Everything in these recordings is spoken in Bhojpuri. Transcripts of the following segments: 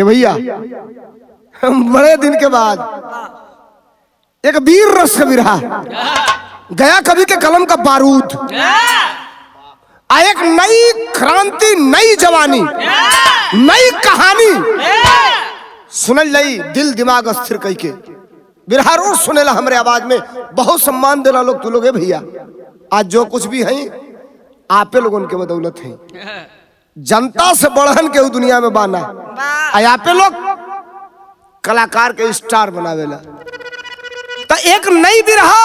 भैया बड़े दिन के बाद एक वीर रस बिरहा गया कवि के कलम का बारूद, एक नई क्रांति, नई जवानी, नई कहानी सुनल लई, दिल दिमाग स्थिर कई के बिरहा रोज सुनेला हमरे आवाज में बहुत सम्मान देला लोग। तू लोग है भैया, आज जो कुछ भी है आपे लोगों के बदौलत है। जनता से बढ़न के दुनिया में बाना आपे लोग कलाकार के स्टार बनावेला। तो एक नई बिरहा,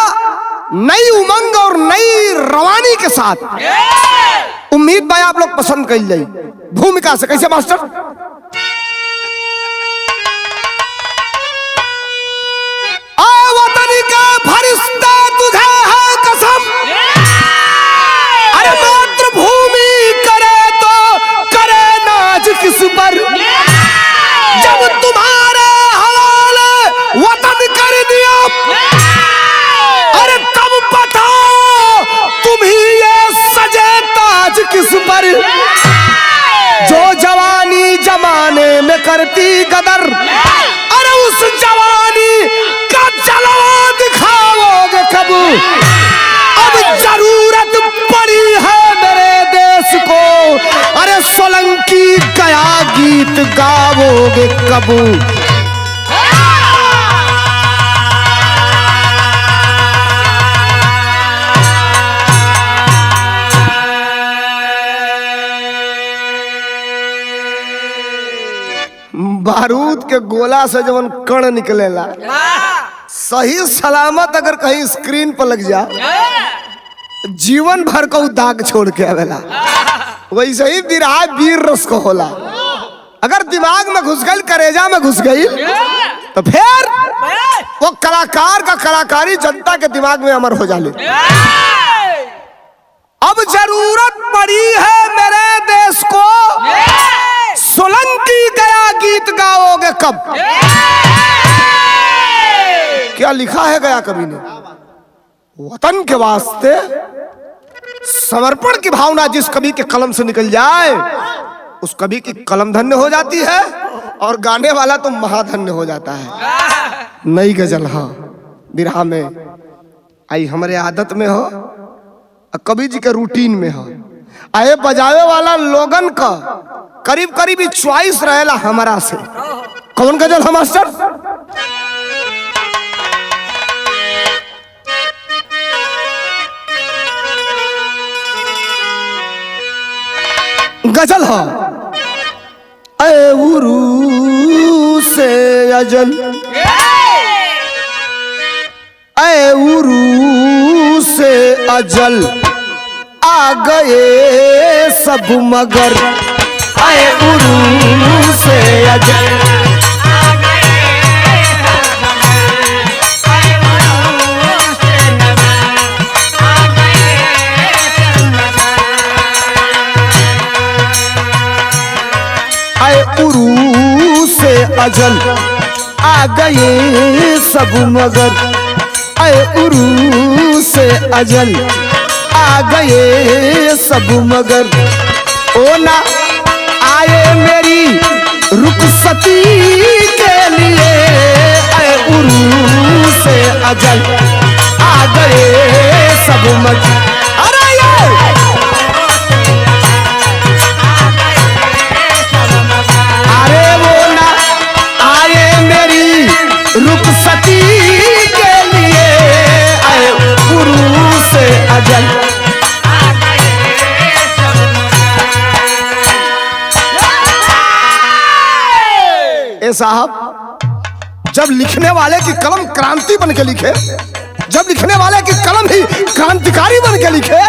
नई उमंग और नई रवानी के साथ उम्मीद भाई आप लोग पसंद कर ली। भूमिका से कैसे मास्टर? वतन का फरिश्ता तुझे है कसम, अरे मातृभूमि करे तो करे नाज किस पर, जब तुम्हारे हवाले वतन कर दिया अरे तब बताओ तुम ही ये सजे ताज किस पर। जो जवानी जमाने में करती कदर, अरे उस जवानी का जलवा दिखाओगे कब। अब जरूरत पड़ी है मेरे देश को, अरे सोलंकी गया गीत गाओगे कब। बारूद के गोला से जब कण निकलेला, सही सलामत अगर कहीं स्क्रीन पर लग जा, जीवन भर को दाग छोड़ के आवेला। वैसे ही बिरहा वीर रस को होला, अगर दिमाग में घुस गई, करेजा में घुस गई, तो फिर वो कलाकार का कलाकारी जनता के दिमाग में अमर हो जाले। अब जरूरत पड़ी है मेरे देश को, सोलंकी गया गीत गाओगे कब। क्या लिखा है गया कवि ने? वतन के वास्ते समर्पण की भावना जिस कवि के कलम से निकल जाए, उस कवि की कलम धन्य हो जाती है और गाने वाला तो महाधन्य हो जाता है। नई गजल हाँ बिरहा में आई हमारे आदत में हो, कवि जी के रूटीन में हो, आए बजावे वाला लोगन का करीब करीब चॉइस रहेला हमारा से। कौन गजल है मास्टर? गजल है ऐ उरू से अजल, ऐ उरू से अजल आ गए सब मगर, ऐ उरू से अजल आ गए सब मगर, ऐ उरू से नगर आ गए सब मगर, ऐ उरू से अजल आ गए सब मगर, ऐ उरू से अजल आ गए सब मगर। ओ ना आए मेरी रुखसती के लिए, ऐ उरू से अजल आ गए सब मगर। अरे अरे वो ना आए मेरी रुखसती के लिए, ऐ उरू से अजल आ गए सब मगर। ए साहब, जब लिखने वाले की कलम क्रांति बन के लिखे, जब लिखने वाले की कलम ही क्रांतिकारी बन के लिखे,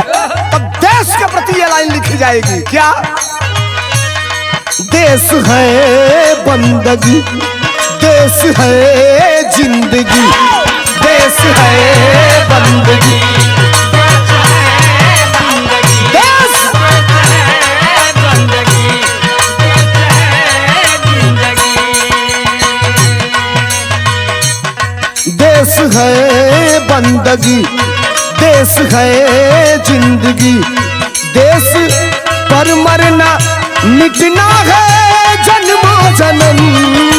तब देश के प्रति ये लाइन लिखी जाएगी। क्या? देश है बंदगी, देश है जिंदगी, देश है बंदगी, देश है बंदगी, देश है बंदगी, देश है जिंदगी, देश पर मरना मिटना है जन्मों जन्म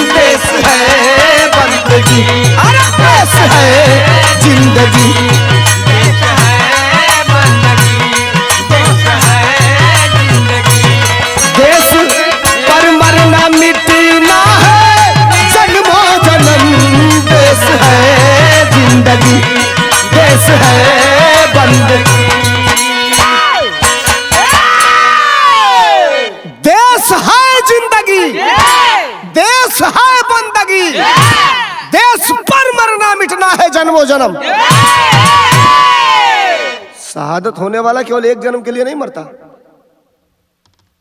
देश है बंदगी, अरे देश है जिंदगी, देश है बंदगी, देश है जिंदगी। देश पर मरना मिटना है, जन्मो जन्म देश है जिंदगी, देश है बंदगी। देश है जिंदगी, देश है बंदगी, देश पर मरना मिटना है जन्मों जन्म। शहादत होने वाला केवल एक जन्म के लिए नहीं मरता,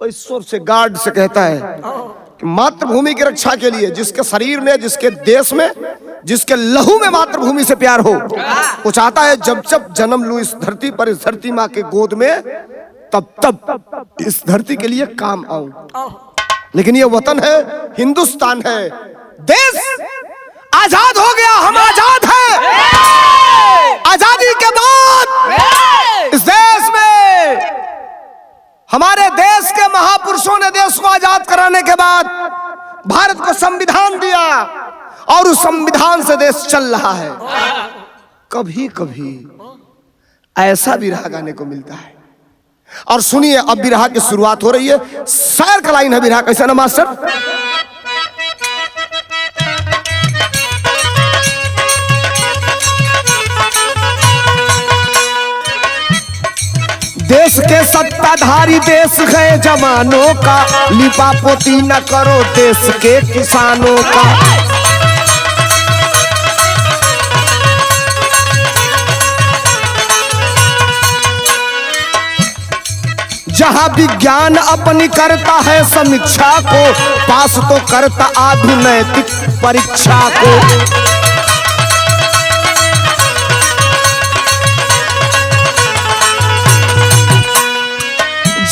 वो ईश्वर से गार्ड से कहता है कि मातृभूमि की रक्षा के लिए, जिसके शरीर में, जिसके देश में, जिसके लहू में मातृभूमि से प्यार हो, वो चाहता है जब जब जन्म लूं इस धरती पर, इस धरती माँ के गोद में, तब तब इस धरती के लिए काम आऊं। लेकिन ये वतन है, हिंदुस्तान है, देश आजाद हो गया, हम आजाद हैं। आजादी के बाद इस देश में हमारे देश के महापुरुषों ने देश को आजाद कराने के बाद भारत को संविधान दिया और उस संविधान से देश चल रहा है। कभी कभी ऐसा विरह गाने को मिलता है। और सुनिए, अब विरह की शुरुआत हो रही है। शायर का लाइन है विरह, कैसा ना मास्टर? देश के सत्ताधारी देश है जवानों का, लिपा पोती न करो देश के किसानों का। जहां विज्ञान अपनी करता है समीक्षा को, पास तो करता आधुनैतिक परीक्षा को।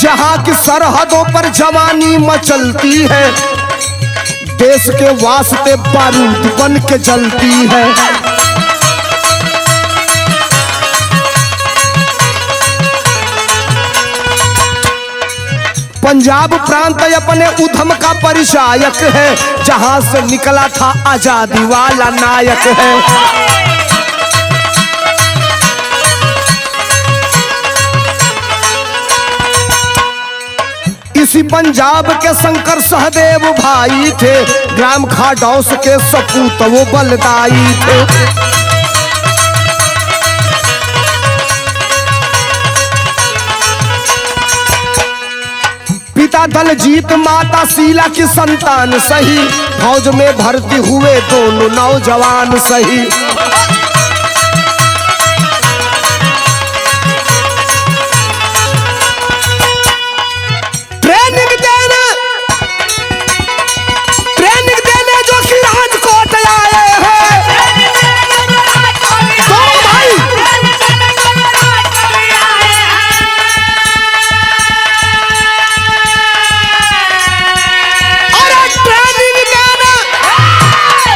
जहां की सरहदों पर जवानी मचलती है, देश के वास्ते बारूद बन के जलती है। पंजाब प्रांत अपने उधम का परिचायक है, जहां से निकला था आजादी वाला नायक है। इसी पंजाब के शंकर सहदेव भाई थे, ग्राम खाडौस के सपूत वो बलदाई थे। पिता दलजीत माता शीला की संतान सही, फौज में भर्ती हुए दोनों नौजवान सही। ट्रेनिंग देने जो कि राजकोट आए हैं तो भाई, अरे ट्रेनिंग देने,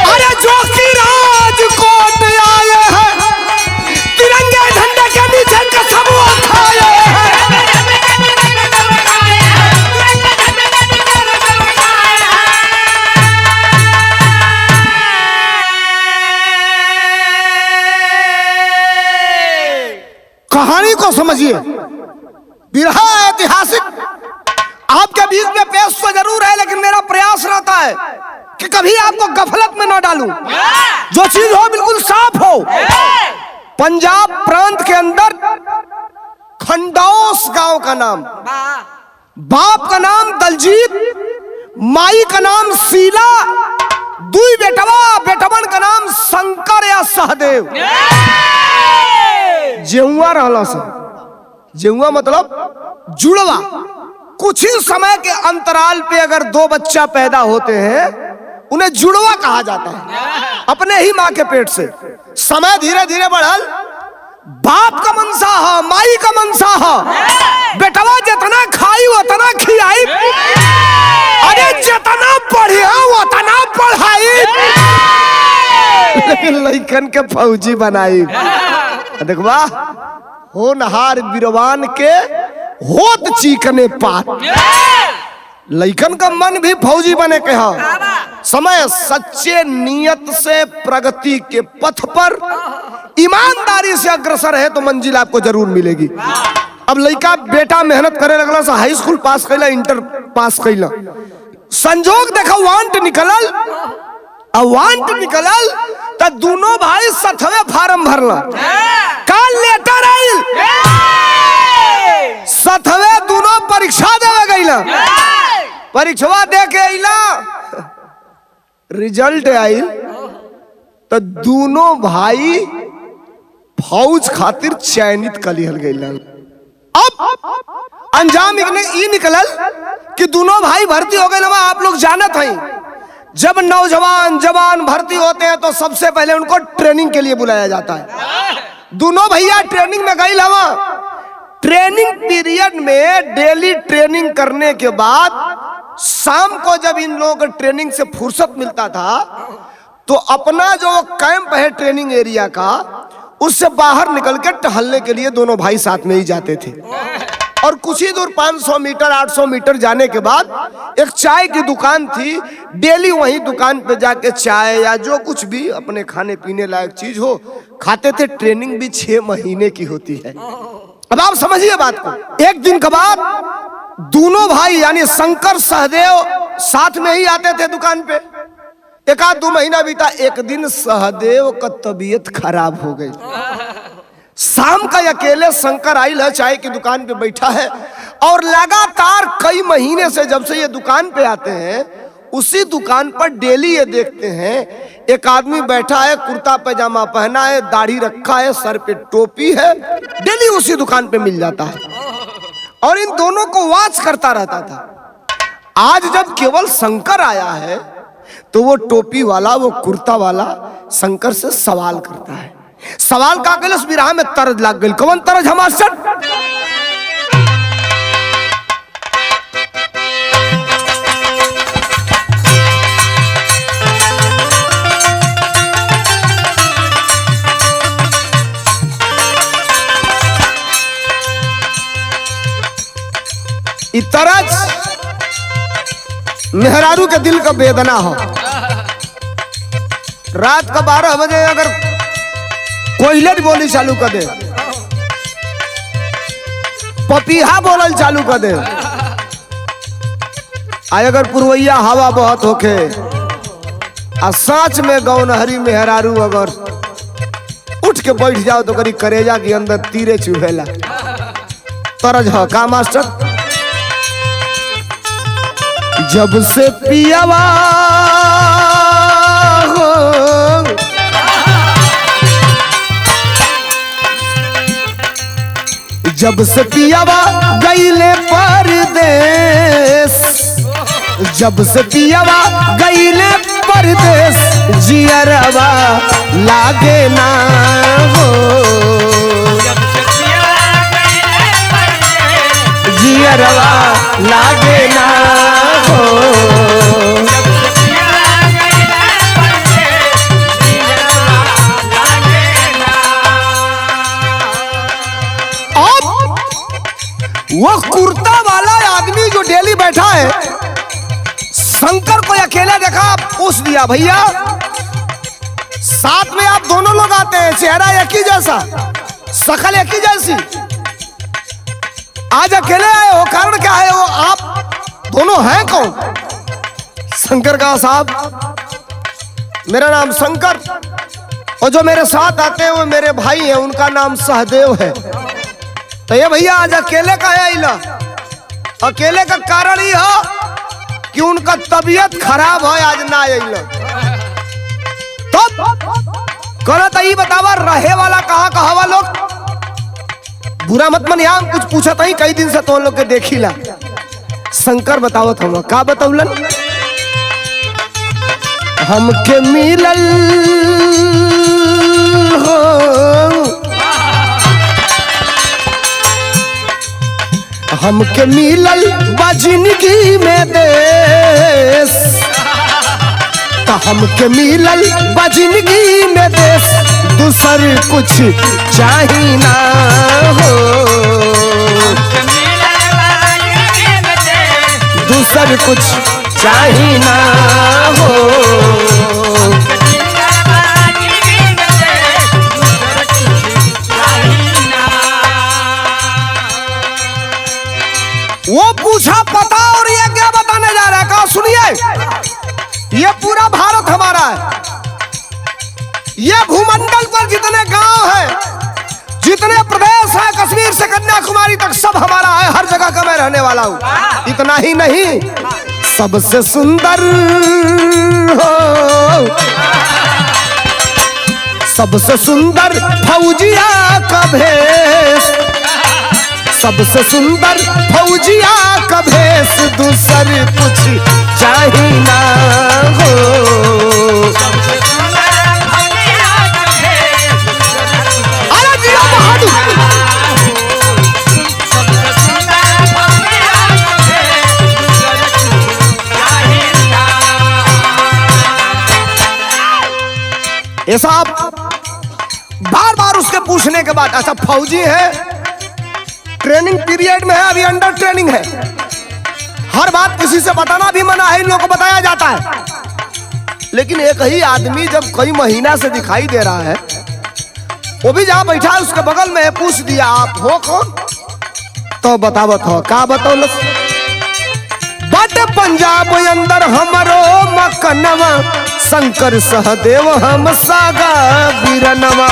अरे जो कि राजकोट आए हैं, तिरंगे झंडे के नीचे कसम उठाए हैं। कहानी को समझिए, विरह ऐतिहासिक आपके बीच में पेश तो जरूर है, लेकिन मेरा प्रयास रहता है कि कभी आपको गफलत में न डालूं, जो चीज हो बिल्कुल साफ हो। पंजाब प्रांत के अंदर खंडौस गांव का नाम, बाप का नाम दलजीत, माई का नाम शीला, दुई बेटवा, बेटवन का नाम शंकर या सहदेव। जेहुआ रहला सा, जेहुआ मतलब जुड़वा। कुछ ही समय के अंतराल पे अगर दो बच्चा पैदा होते हैं, उन्हें जुड़वा कहा जाता है, अपने ही माँ के पेट से। समय धीरे धीरे बढ़ल, बाप का मनसा है, माई का मनसा है, बेटवा जितना खाई उतना खियाई, अरे जितना पढ़िया उतना पढ़ाई, लेकिन लइकन के फौजी बनाई। देखवा, होनहार बिरवान के होत चीकने पात, लइकन का मन भी फौजी बने के हा। समय सच्चे नियत से प्रगति के पथ पर ईमानदारी से अग्रसर है तो मंजिल आपको जरूर मिलेगी। अब लइका बेटा मेहनत करे लगला से हाई स्कूल पास कैला, इंटर पास कैला, संजोग देखा वांट निकलल, वांट निकलल तो दोनों भाई सथवे फार्म भरला, काल लेटर आइल, सथवे दोनों परीक्षा देवे गईला, परीक्षा दे के आइला, रिजल्ट आइल तो दोनों भाई फौज खातिर चयनित कलिहल गईला। अब अंजाम ई निकलल कि दोनों भाई भर्ती हो गए। आप लोग जानत हैं जब नौजवान जवान भर्ती होते हैं तो सबसे पहले उनको ट्रेनिंग के लिए बुलाया जाता है। दोनों भैया ट्रेनिंग में गए हवा। ट्रेनिंग पीरियड में डेली ट्रेनिंग करने के बाद शाम को जब इन लोगों को ट्रेनिंग से फुर्सत मिलता था तो अपना जो कैंप है ट्रेनिंग एरिया का उससे बाहर निकल के टहलने के लिए दोनों भाई साथ में ही जाते थे। और कुछ ही दूर 500 मीटर 800 मीटर जाने के बाद एक चाय की दुकान थी। डेली वहीं दुकान पे जाके चाय या जो कुछ भी अपने खाने पीने लायक चीज हो खाते थे। ट्रेनिंग भी 6 महीने की होती है। अब आप समझिए बात को। एक दिन के बाद दोनों भाई यानी शंकर सहदेव साथ में ही आते थे दुकान पे। एक आध 2 महीना बीता। एक दिन सहदेव का तबीयत खराब हो गई। शाम का अकेले शंकर आइल है, चाय की दुकान पे बैठा है और लगातार कई महीने से जब से ये दुकान पे आते हैं उसी दुकान पर डेली ये देखते हैं एक आदमी बैठा है, कुर्ता पैजामा पहना है, दाढ़ी रखा है, सर पे टोपी है, डेली उसी दुकान पे मिल जाता है और इन दोनों को वॉच करता रहता था। आज जब केवल शंकर आया है तो वो टोपी वाला वो कुर्ता वाला शंकर से सवाल करता है। सवाल का गलस बिरहा में तरज लाग गई। कौन तरज हमार सट? तरज मेहरारू के दिल का वेदना हो। रात का 12 बजे अगर कोयलर बोली चालू कर दे, पपीहा बोलल चालू कर दे, अगर पुरवैया हवा बहुत होके आ सच में गौनहरी मेहरारू अगर उठ के बैठ जाओ तो करी करेजा के अंदर तीरे चुभेला। तरज हो का मास्टर? जब से पियावा हो जब से पियावा गईले परदेस, जब से पियावा गईले परदेस जियरवा लागे ना हो, जियरवा लागे ना हो। वो कुर्ता वाला आदमी जो डेली बैठा है शंकर को अकेले देखा, पूछ दिया भैया साथ में आप दोनों लोग आते हैं, चेहरा एक ही जैसा, शक्ल एक ही जैसी, आज अकेले आए हो, कारण क्या है? वो आप दोनों हैं कौन? शंकर कहा साहब मेरा नाम शंकर और जो मेरे साथ आते हैं वो मेरे भाई हैं, उनका नाम सहदेव है। तो ये भैया आज अकेले का है इला। अकेले का कारण ही हो कि उनका तबीयत खराब है, आज ना आइला। तो कौन तो ये बतावा रहे वाला कहाँ का हवा? लोग बुरा मत मन, यहाँ कुछ पूछा था ही कई दिन से तो लोग के देखिला। शंकर बतावत हम का बतौलन? हमके मिलल हो हमके मिलल बजिनगी में देश, तो हमके मिलल बजिनगी में देश, दूसर कुछ चाही ना हो, दूसर कुछ चाही ना हो। वो पूछा पता और ये क्या बताने जा रहा है? कहा सुनिए, ये पूरा भारत हमारा है, ये भूमंडल पर जितने गांव हैं, जितने प्रदेश हैं, कश्मीर से कन्याकुमारी तक सब हमारा है, हर जगह का मैं रहने वाला हूं। इतना ही नहीं, सबसे सुंदर हो, सबसे सुंदर फौजिया का भेष, सबसे सुंदर फौजिया का भेष, दूसर कुछ चाही ना हो। अरे जिया बहादुर, ये साहब बार बार उसके पूछने के बाद, अच्छा फौजी है, ट्रेनिंग पीरियड में है, अभी अंडर ट्रेनिंग है, हर बात किसी से बताना भी मना है, इन लोगों को बताया जाता है। लेकिन एक ही आदमी जब कई महीना से दिखाई दे रहा है, वो भी जहां बैठा है उसके बगल में पूछ दिया आप हो कौन? तो बतावत हो का बताओ? बट पंजाब अंदर हमरो मकनवा, शंकर सहदेव हम सागा बीरनवा।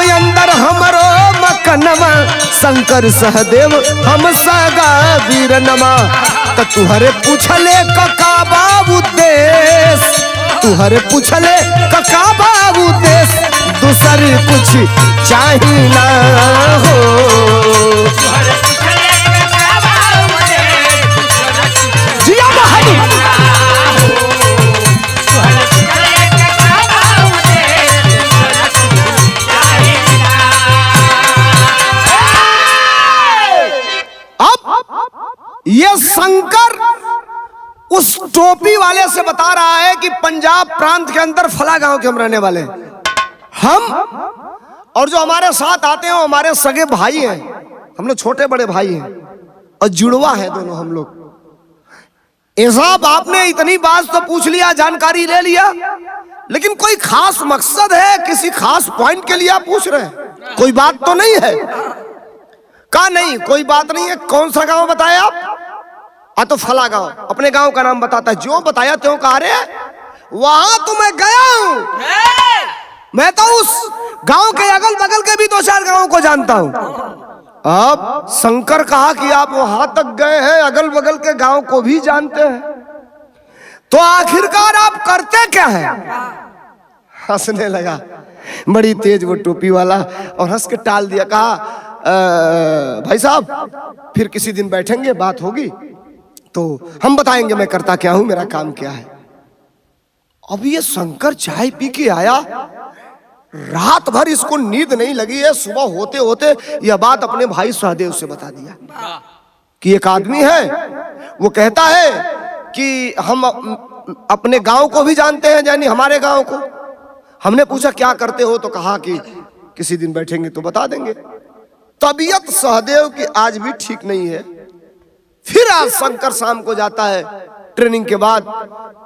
अंदर हमरो मकनवा, शंकर सहदेव हम सागा वीरनमा। तो तुहरे पूछले कका बाबू देश, तुहरे पूछले कका बाबू देश, दूसर कुछ चाही ना हो। जिया बहादुर, ये शंकर उस टोपी वाले से बता रहा है कि पंजाब प्रांत के अंदर फला गांव के हम रहने वाले हैं। हम और जो हमारे साथ आते हैं वो हमारे सगे भाई हैं, हम लोग छोटे बड़े भाई हैं और जुड़वा है दोनों हम लोग। साहब आपने इतनी बात तो पूछ लिया, जानकारी ले लिया, लेकिन कोई खास मकसद है, किसी खास पॉइंट के लिए आप पूछ रहे हैं? कोई बात तो नहीं है? का नहीं, कोई बात नहीं है। कौन सा गांव बताया आप? तो फला गांव, अपने गांव का नाम बताता है। जो बताया त्यों कहा रे, वहां तो मैं गया हूं, मैं तो उस गांव के अगल बगल के भी 2-4 गांवों को जानता हूं। अब शंकर कहा कि आप वहां तक गए हैं, अगल बगल के गांव को भी जानते हैं, तो आखिरकार आप करते क्या हैं? हंसने लगा बड़ी तेज वो टोपी वाला और हंस के टाल दिया। कहा भाई साहब फिर किसी दिन बैठेंगे, बात होगी तो हम बताएंगे मैं करता क्या हूं, मेरा काम क्या है। अब ये शंकर चाय पी के आया, रात भर इसको नींद नहीं लगी है, सुबह होते होते यह बात अपने भाई सहदेव से बता दिया कि एक आदमी है, वो कहता है कि हम अपने गांव को भी जानते हैं, यानी हमारे गांव को। हमने पूछा क्या करते हो, तो कहा कि किसी दिन बैठेंगे तो बता देंगे। तबीयत सहदेव की आज भी ठीक नहीं है। फिर आज शंकर शाम को जाता है, ट्रेनिंग के बाद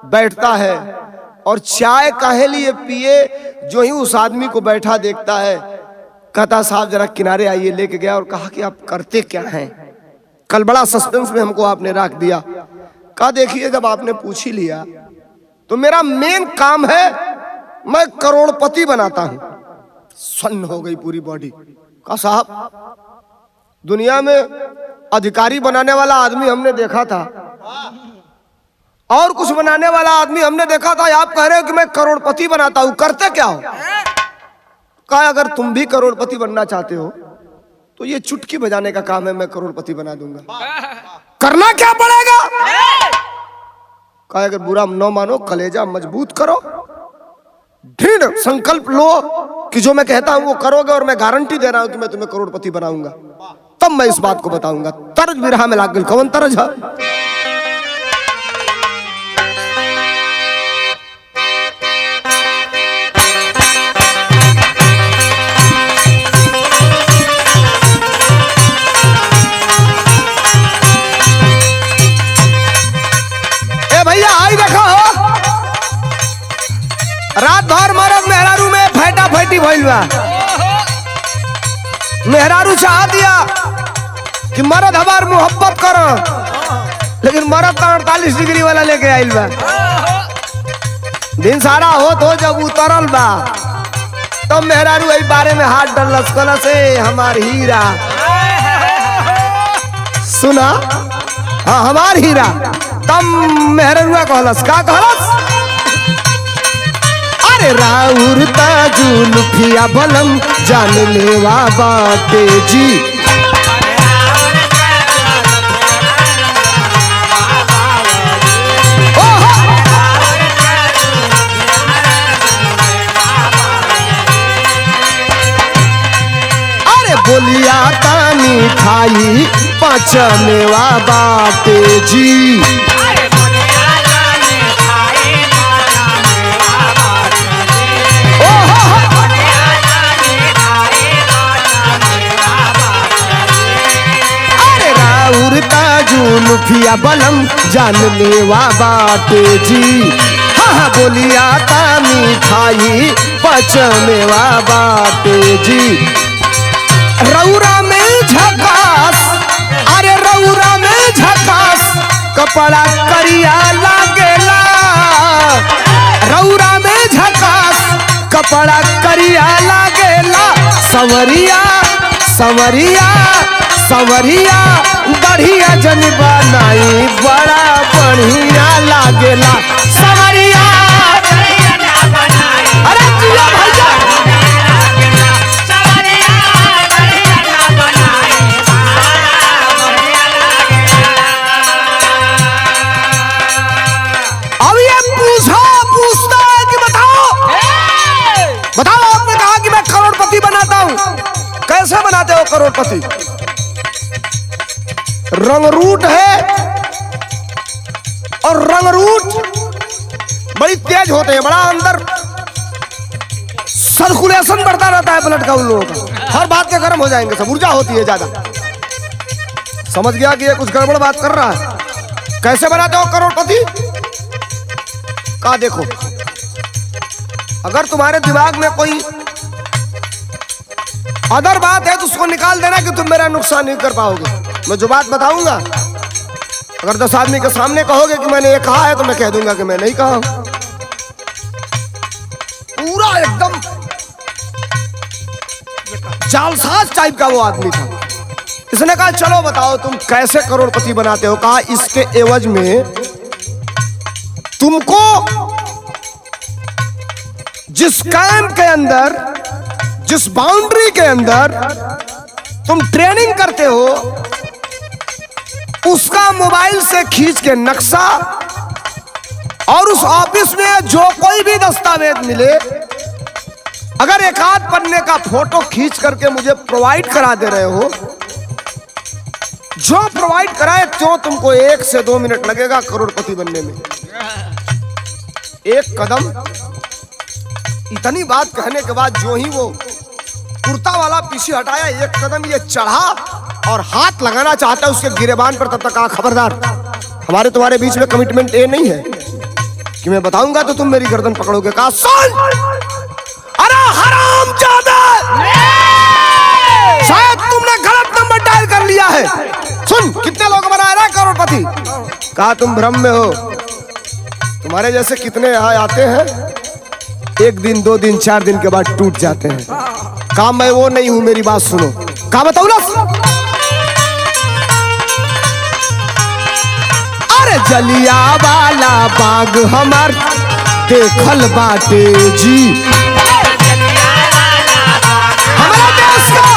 बैठता है और चाय काहे लिए पिए, जो ही उस आदमी को बैठा देखता है, कहता साहब जरा किनारे आइए, लेके गया और कहा कि आप करते क्या हैं? कल बड़ा सस्पेंस में हमको आपने रख दिया। कहा देखिए जब आपने पूछ ही लिया तो मेरा मेन काम है, मैं करोड़पति बनाता हूं। सन्न हो गई पूरी बॉडी। कहा साहब दुनिया में अधिकारी बनाने वाला आदमी हमने देखा था और कुछ बनाने वाला आदमी हमने देखा था, आप कह रहे हो कि मैं करोड़पति बनाता हूं, करते क्या हो? कहा अगर तुम भी करोड़पति बनना चाहते हो तो ये चुटकी बजाने का काम है, मैं करोड़पति बना दूंगा। करना क्या पड़ेगा? कहा अगर बुरा न मानो, कलेजा मजबूत करो, दृढ़ संकल्प लो कि जो मैं कहता हूं वो करोगे, और मैं गारंटी दे रहा हूं कि मैं तुम्हें करोड़पति बनाऊंगा, तब मैं इस बात को बताऊंगा। तरज बिरहा में लाग गई। कौन तरज है? मेहरारू चाह दिया कि मर्द हमार मोहब्बत करो, लेकिन मर्द तो 48 डिग्री वाला लेके आइल बा। दिन सारा हो तो जब उतरल बा तो मेहरारू इस बारे में हाथ डलस, कहला से हमार हीरा सुना, हाँ हमार हीरा। तब मेहरुआ कहलस, का कहलस? अरे राउर ताजुल फिया बलम जान लेवा बाटे जी। अरे बोलिया तानी खाई पाँच मेवा बाटे जी। अरे राउर ताजुल फिया बलम जान लेवा बाटे जी। हाँ हाँ बोलिया तानी खाई पाँच मेवा बाटे जी। रौरा में झकास, अरे रौरा में झकास कपड़ा करिया लागेला। रौरा में झकास कपड़ा करिया लागेला। सवरिया सवरिया सवरिया बढ़िया जन बनाई बड़ा बढ़िया लागेला। सवरिया अरे जिया भैया कैसे बनाते हो करोड़पति? रंगरूट है और रंगरूट बड़ी तेज होते हैं, बड़ा अंदर सर्कुलेशन बढ़ता रहता है ब्लड का उन लोगों का। हर बात के गर्म हो जाएंगे, सब ऊर्जा होती है ज्यादा। समझ गया कि ये कुछ गड़बड़ बात कर रहा है। कैसे बनाते हो करोड़पति का? देखो, अगर तुम्हारे दिमाग में कोई अदर बात है तो उसको निकाल देना कि तुम मेरा नुकसान नहीं कर पाओगे। मैं जो बात बताऊंगा, अगर 10 आदमी के सामने कहोगे कि मैंने ये कहा है तो मैं कह दूंगा कि मैं नहीं कहा। पूरा एकदम जालसाज टाइप का वो आदमी था। इसने कहा चलो बताओ तुम कैसे करोड़पति बनाते हो। कहा इसके एवज में तुमको जिस कैंप के अंदर, जिस बाउंड्री के अंदर तुम ट्रेनिंग करते हो, उसका मोबाइल से खींच के नक्शा और उस ऑफिस में जो कोई भी दस्तावेज मिले, अगर एक आध पन्ने का फोटो खींच करके मुझे प्रोवाइड करा दे रहे हो, जो प्रोवाइड कराए तो तुमको 1 से 2 मिनट लगेगा करोड़पति बनने में। एक कदम। इतनी बात कहने के बाद जो ही वो कुर्ता वाला पीछे हटाया, एक कदम ये चढ़ा और हाथ लगाना चाहता है उसके गिरेबान पर, तब तक कहा खबरदार, हमारे तुम्हारे बीच में कमिटमेंट ये नहीं है कि मैं बताऊंगा तो तुम मेरी गर्दन पकड़ोगे। कहा सुन, अरे हरामजादा, शायद तुमने गलत नंबर डायल कर लिया है। सुन, कितने लोग बना रहे हैं करोड़पति? कहा तुम भ्रम में हो, तुम्हारे जैसे कितने यहाँ आते हैं, 1 दिन 2 दिन 4 दिन के बाद टूट जाते हैं। कहा मैं वो नहीं हूं, मेरी बात सुनो। कहा बताऊ ना? अरे जलिया वाला बाग हमार देखल बाटे जी, हमारा देश का।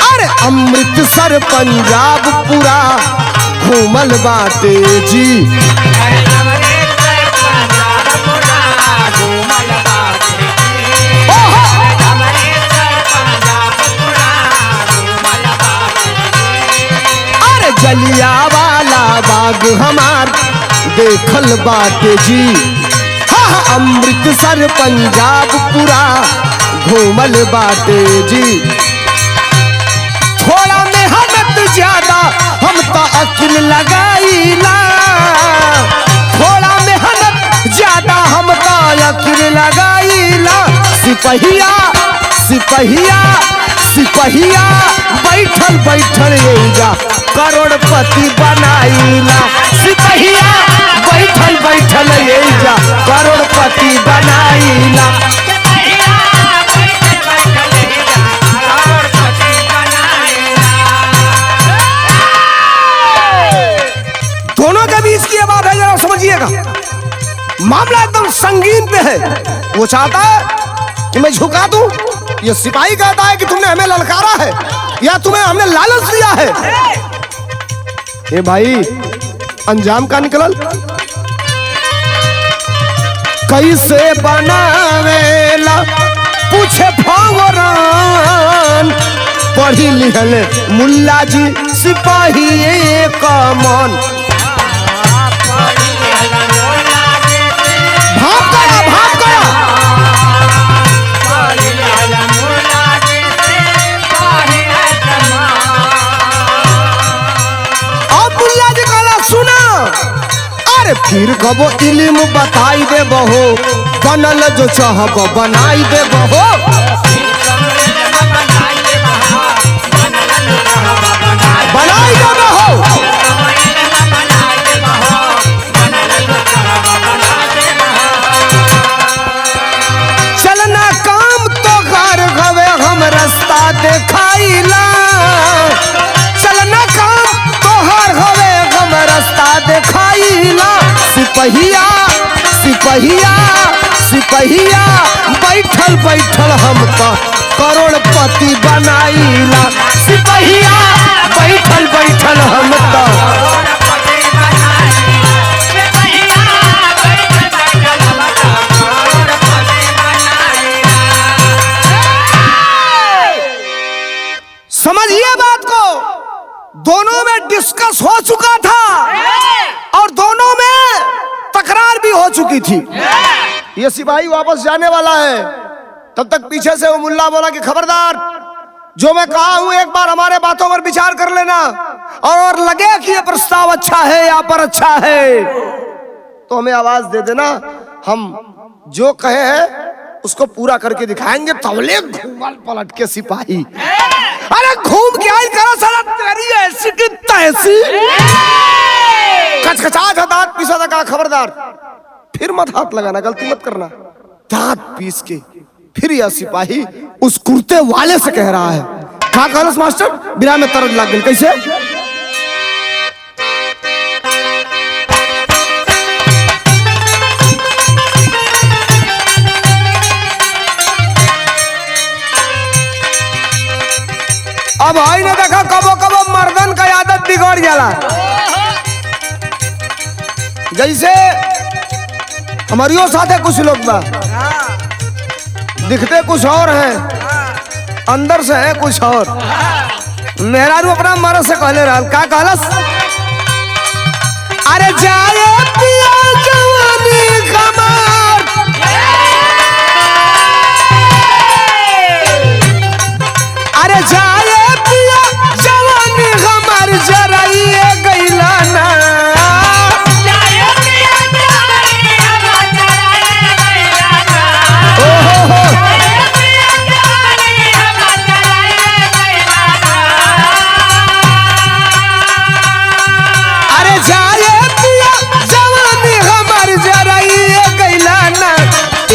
अरे अमृतसर पंजाब पूरा घूमल बाटे जी। अरे जलिया वाला बाग हमार देखल बाटे जी। हाँ अमृतसर पंजाब पूरा घूमल बाटे जी। थोड़ा मेहनत ज्यादा हम तो अकिल लगाईला, लकीर लगाईला सिपहिया सिपहिया सिपहिया बैठल बैठल एजा करोड़पति बनाईला सिपहिया बैठल बैठल एजा करोड़पति बनाईला दोनों के बीच की ये बात है, जरा समझिएगा। मामला एकदम संगीन पे है। वो चाहता है कि मैं झुका दूं, ये सिपाही कहता है कि तुमने हमें ललकारा है या तुम्हें हमने लालच दिया है। ए भाई अंजाम का निकलल कैसे बनावेला पूछे भगवान पढ़ी लिखल मुल्ला जी सिपाही का मन भाग गया अब मुल्ला जी कहला सुना अरे फिर कबो इल्म बताई दे बहो बनल जो चाहब बनाई दे बहो बनाई दे बहो चलना काम तो घर घवे हम रास्ता देखाइला चलना काम तो हर घवे हम रास्ता देखाइला सिपहिया सिपहिया सिपहिया बैठल बैठल हम तो करोड़पति बनाईला सिपहिया बैठल बैठल हम तो समझिए बात को। दोनों में डिस्कस हो चुका था और दोनों में तकरार भी हो चुकी थी। ये सिपाही वापस जाने वाला है, तब तक पीछे से वो मुल्ला बोला कि खबरदार, जो मैं कहा हूं एक बार हमारे बातों पर विचार कर लेना और लगे कि ये प्रस्ताव अच्छा है या पर अच्छा है तो हमें आवाज दे देना, हम जो कहे हैं उसको पूरा करके दिखाएंगे। तवले घूमल पलट के सिपाही अरे घूम के आई करा साला तेरी ऐसी की तैसी कचकचा था, दांत पीसा था। कहा खबरदार फिर मत हाथ लगाना, गलती मत करना। दांत पीस के फिर यह सिपाही उस कुर्ते वाले से कह रहा है कहा कहलस मास्टर बिना में तरद लग गई कैसे अब भाई ने देखा कबो कबो मर्दन का आदत बिगड़ जाला। जैसे हमारियों साथ है कुछ लोग बा दिखते कुछ और हैं अंदर से है कुछ और। मेरा रू अपना मर्द से कहले रहा का कहलस अरे जाए पिया जवानी खमार अरे जाए पिया जवानी खमार जराइए गइला ना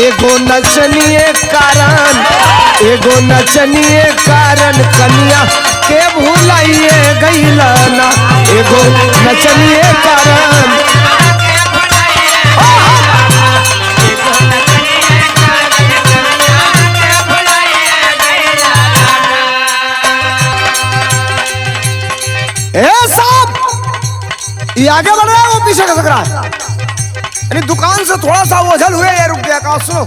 एगो नचनिए कारण कन्या के भुलाइए गइला ना एगो नचनिए कारण ये आगे बढ़ रहा है वो पीछे खसक रहा है। यानी दुकान से थोड़ा सा ओझल हुए ये रुक गया। कहा सुनो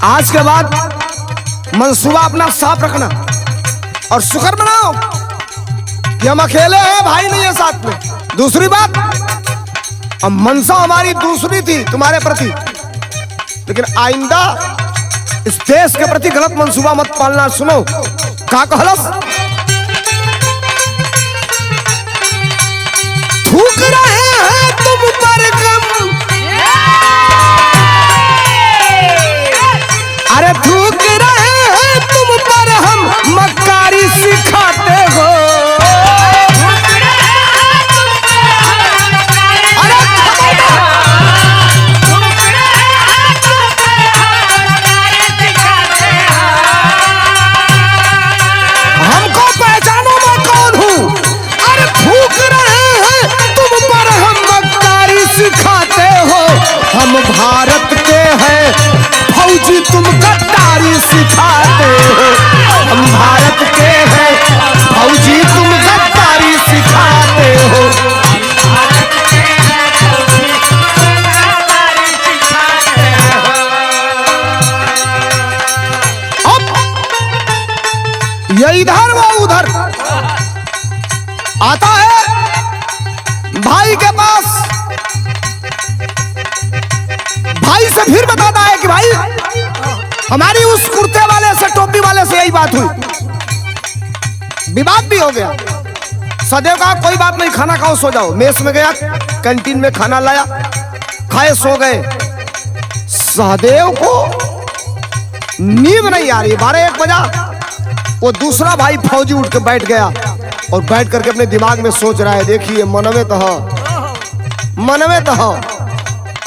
आज के बाद मंसूबा अपना साफ रखना और शुक्र मनाओ कि हम अकेले हैं, भाई नहीं है साथ में। दूसरी बात अब मनसा हमारी दूसरी थी तुम्हारे प्रति, लेकिन आइंदा इस देश के प्रति गलत मंसूबा मत पालना। सुनो का कहलस थूक रहे हैं तुम पर गम भारत के हैं फौजी, तुम गद्दारी सिखाते हो। हम भारत के हैं फौजी, तुम गद्दारी सिखाते हो। भारत के हैं फौजी, गद्दारी सिखाते हो। अब ये इधर वो उधर आता है भाई के पास, भाई से फिर बताता है कि भाई हमारी उस कुर्ते वाले से, टोपी वाले से यही बात हुई, विवाद भी हो गया। सदैव कहा कोई बात नहीं, खाना खाओ सो जाओ। मेस में गया, कैंटीन में खाना लाया, खाए सो गए। सहदेव को नींद नहीं आ रही, 12-1 बजा। वो दूसरा भाई फौजी उठ के बैठ गया और बैठ करके अपने दिमाग में सोच रहा है, देखिए मनवे तो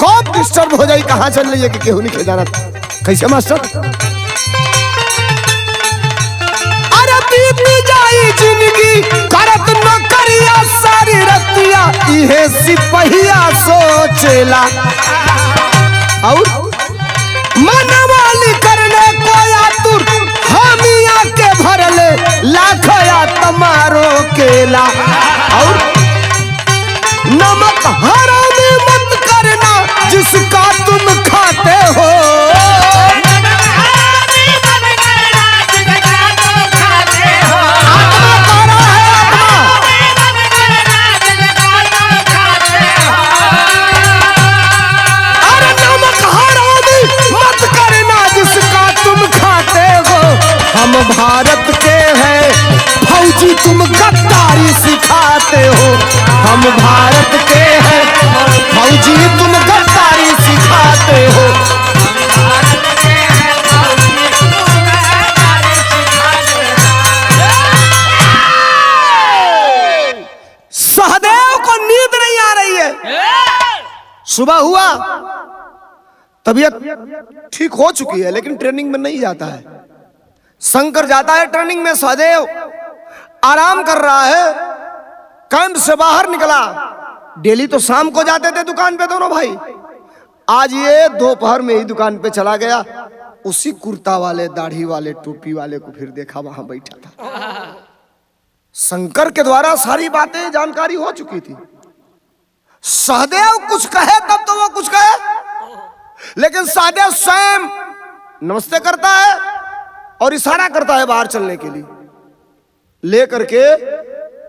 कब डिस्टर्ब हो जाए, कहाँ चल रही है कि केहू नहीं खेजाना। कैसे मास्टर? अरे बीती जाई जिंदगी करत न करिया सारी रतिया, इहे सिपहिया सोचेला। और मनवाली करने को आतुर, हमिया के भरले लाखया तमारो केला। और नमक हरामी मत करना जिसका तुम खाते हो। नमक हरामी मत करना जिसका तुम खाते हो। आत्मा कह रहा है, आत्मा मत करना जिसका तुम खाते हो। अरे नमक हरामी मत करना जिसका तुम खाते हो। हम भारत के हैं फौजी, तुम गद्दारी सिखाते हो। हम भारत के हैं फौजी, तुम गद्दारी सिखाते हो। भारत के हैं फौजी, तुम गद्दारी सिखाते हो। सहदेव को नींद नहीं आ रही है। सुबह हुआ, तबीयत ठीक हो चुकी है, लेकिन ट्रेनिंग में नहीं जाता है। शंकर जाता है ट्रेनिंग में, सहदेव आराम कर रहा है। कैंप से बाहर निकला, डेली तो शाम को जाते थे दुकान पे दोनों भाई, आज ये दोपहर में ही दुकान पे चला गया। उसी कुर्ता वाले, दाढ़ी वाले, टोपी वाले को फिर देखा वहां बैठा था। शंकर के द्वारा सारी बातें जानकारी हो चुकी थी। सहदेव कुछ कहे तब तो वो कुछ कहे, लेकिन सहदेव स्वयं नमस्ते करता है और इशारा करता है बाहर चलने के लिए। लेकर के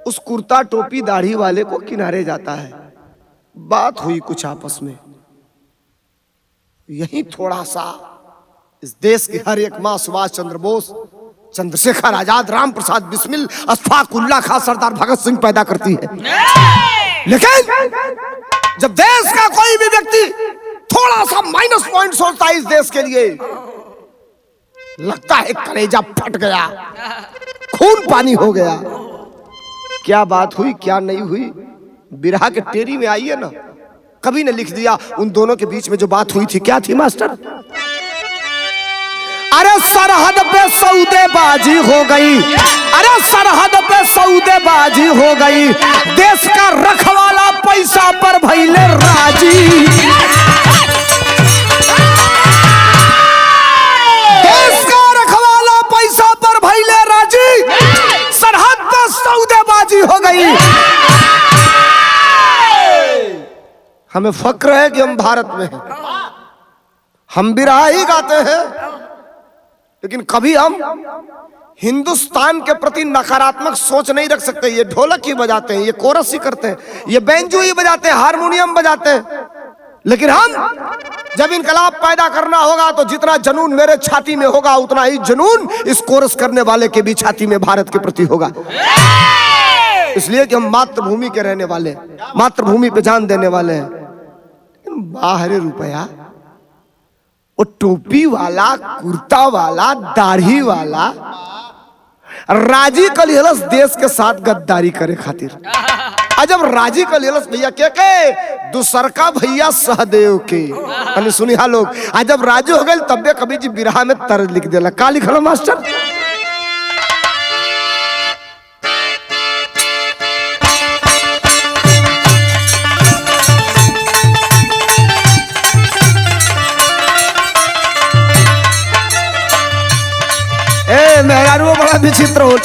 उस कुर्ता टोपी दाढ़ी वाले को किनारे जाता है। बात हुई कुछ आपस में, यही थोड़ा सा इस देश की हर एक मां, सुभाष चंद्र बोस, चंद्रशेखर आजाद, राम प्रसाद बिस्मिल, अशफाक उल्लाह खां, सरदार भगत सिंह पैदा करती है। लेकिन जब देश का कोई भी व्यक्ति थोड़ा सा माइनस पॉइंट सोचता है इस देश के लिए, लगता है कलेजा फट गया, खून पानी हो गया। क्या बात हुई, क्या नहीं हुई, बिरहा के टेरी में आइए ना। कवि ने लिख दिया उन दोनों के बीच में जो बात हुई थी। क्या थी मास्टर? अरे सरहद पे सौदेबाजी हो गई, अरे सरहद पे सौदेबाजी हो गई, देश का रखवाला पैसा पर भइले राजी। देश का रखवाला पैसा पर भइले राजी, सरहद पे सौदेबाजी हो गई। हमें फक्र है कि हम भारत में हैं, हम बिरहा ही गाते हैं, लेकिन कभी हम हिंदुस्तान के प्रति नकारात्मक सोच नहीं रख सकते। ये ढोलक ही बजाते हैं, ये कोरस ही करते हैं, ये बैंजो ही बजाते हैं, हारमोनियम बजाते हैं, लेकिन हम जब इनकलाब पैदा करना होगा तो जितना जुनून मेरे छाती में होगा उतना ही जुनून इस कोरस करने वाले के भी छाती में भारत के प्रति होगा। इसलिए कि हम मातृभूमि के रहने वाले, मातृभूमि पे जान देने वाले हैं। बाहर रुपया, वो टोपी वाला, कुर्ता वाला, दाढ़ी वाला राजी कलिहलस देश के साथ गद्दारी करे खातिर। अजब राजी कलिहलस भैया के दूसरका भैया सहदेव के सुनिया लोग। अजब राजी हो गए तब कभी जी बिरहा में तर्ज लिख देला। का लिखल मास्टर?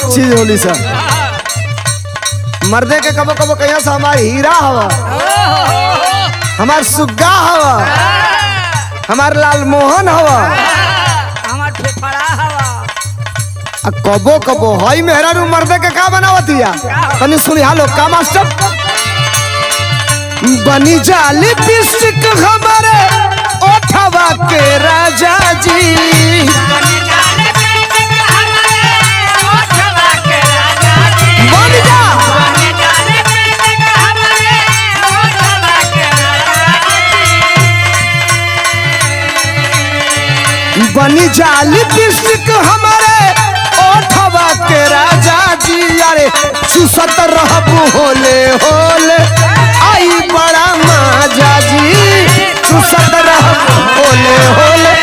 चीज होली सा। मर्दे के कबो कबो कहिया से हमार हीरा हवा, हमार सुग्गा हवा, हमार लालमोहन हवा, हमार फेफड़ा हवा। आ कबो कबो हई मेहरारू मर्दे के का बनावतिया तनी सुनी। हालो का मास्टर बनी जा लिपस्टिक हमारे ओठवा के राजा जी, बन जा बनी जा लिपस्टिक हमारे ओठवा के राजा जी। अरे सुसत रहबू होले होले आई बड़ा माजा जी, सुसत रहबू होले होले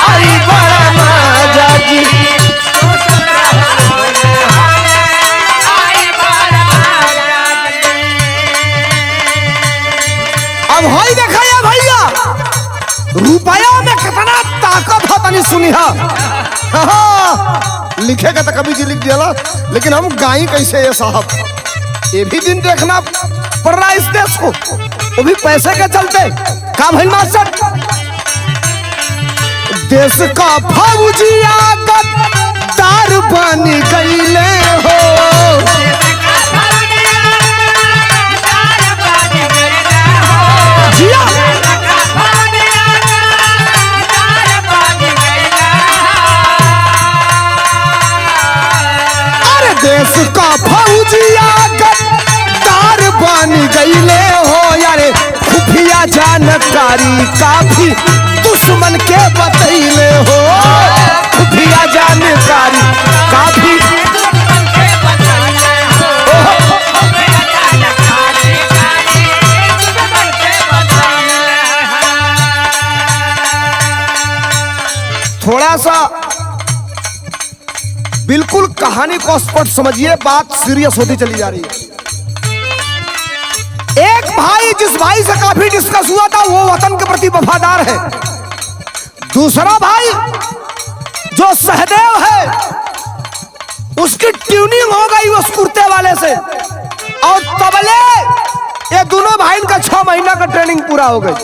आई बड़ा माजा जी। अब होई देखा या भैया रुपया में कितना ताकत हो तनी सुनी हा। लिखेगा तो कभी जी लिख दिया, लेकिन हम गाई कैसे है साहब, ये भी दिन देखना पड़ रहा है इस देश को, वो भी पैसे के चलते। का भाई मास्टर देश का फौजिया गद्दार बन गईले हो, जिया देश का फौजिया गद्दार बन गईले हो। यारे खुफिया जानकारी काफी दुश्मन के बतैले हो, खुफिया जानकारी काफी थोड़ा सा बिल्कुल कहानी को स्पष्ट समझिए, बात सीरियस होती चली जा रही है। एक भाई जिस भाई से काफी डिस्कस हुआ था वो वतन के प्रति वफादार है, दूसरा भाई जो सहदेव है उसकी ट्यूनिंग हो गई उस कुर्ते वाले से, और तबले ये दोनों भाई का 6 महीना का ट्रेनिंग पूरा हो गई।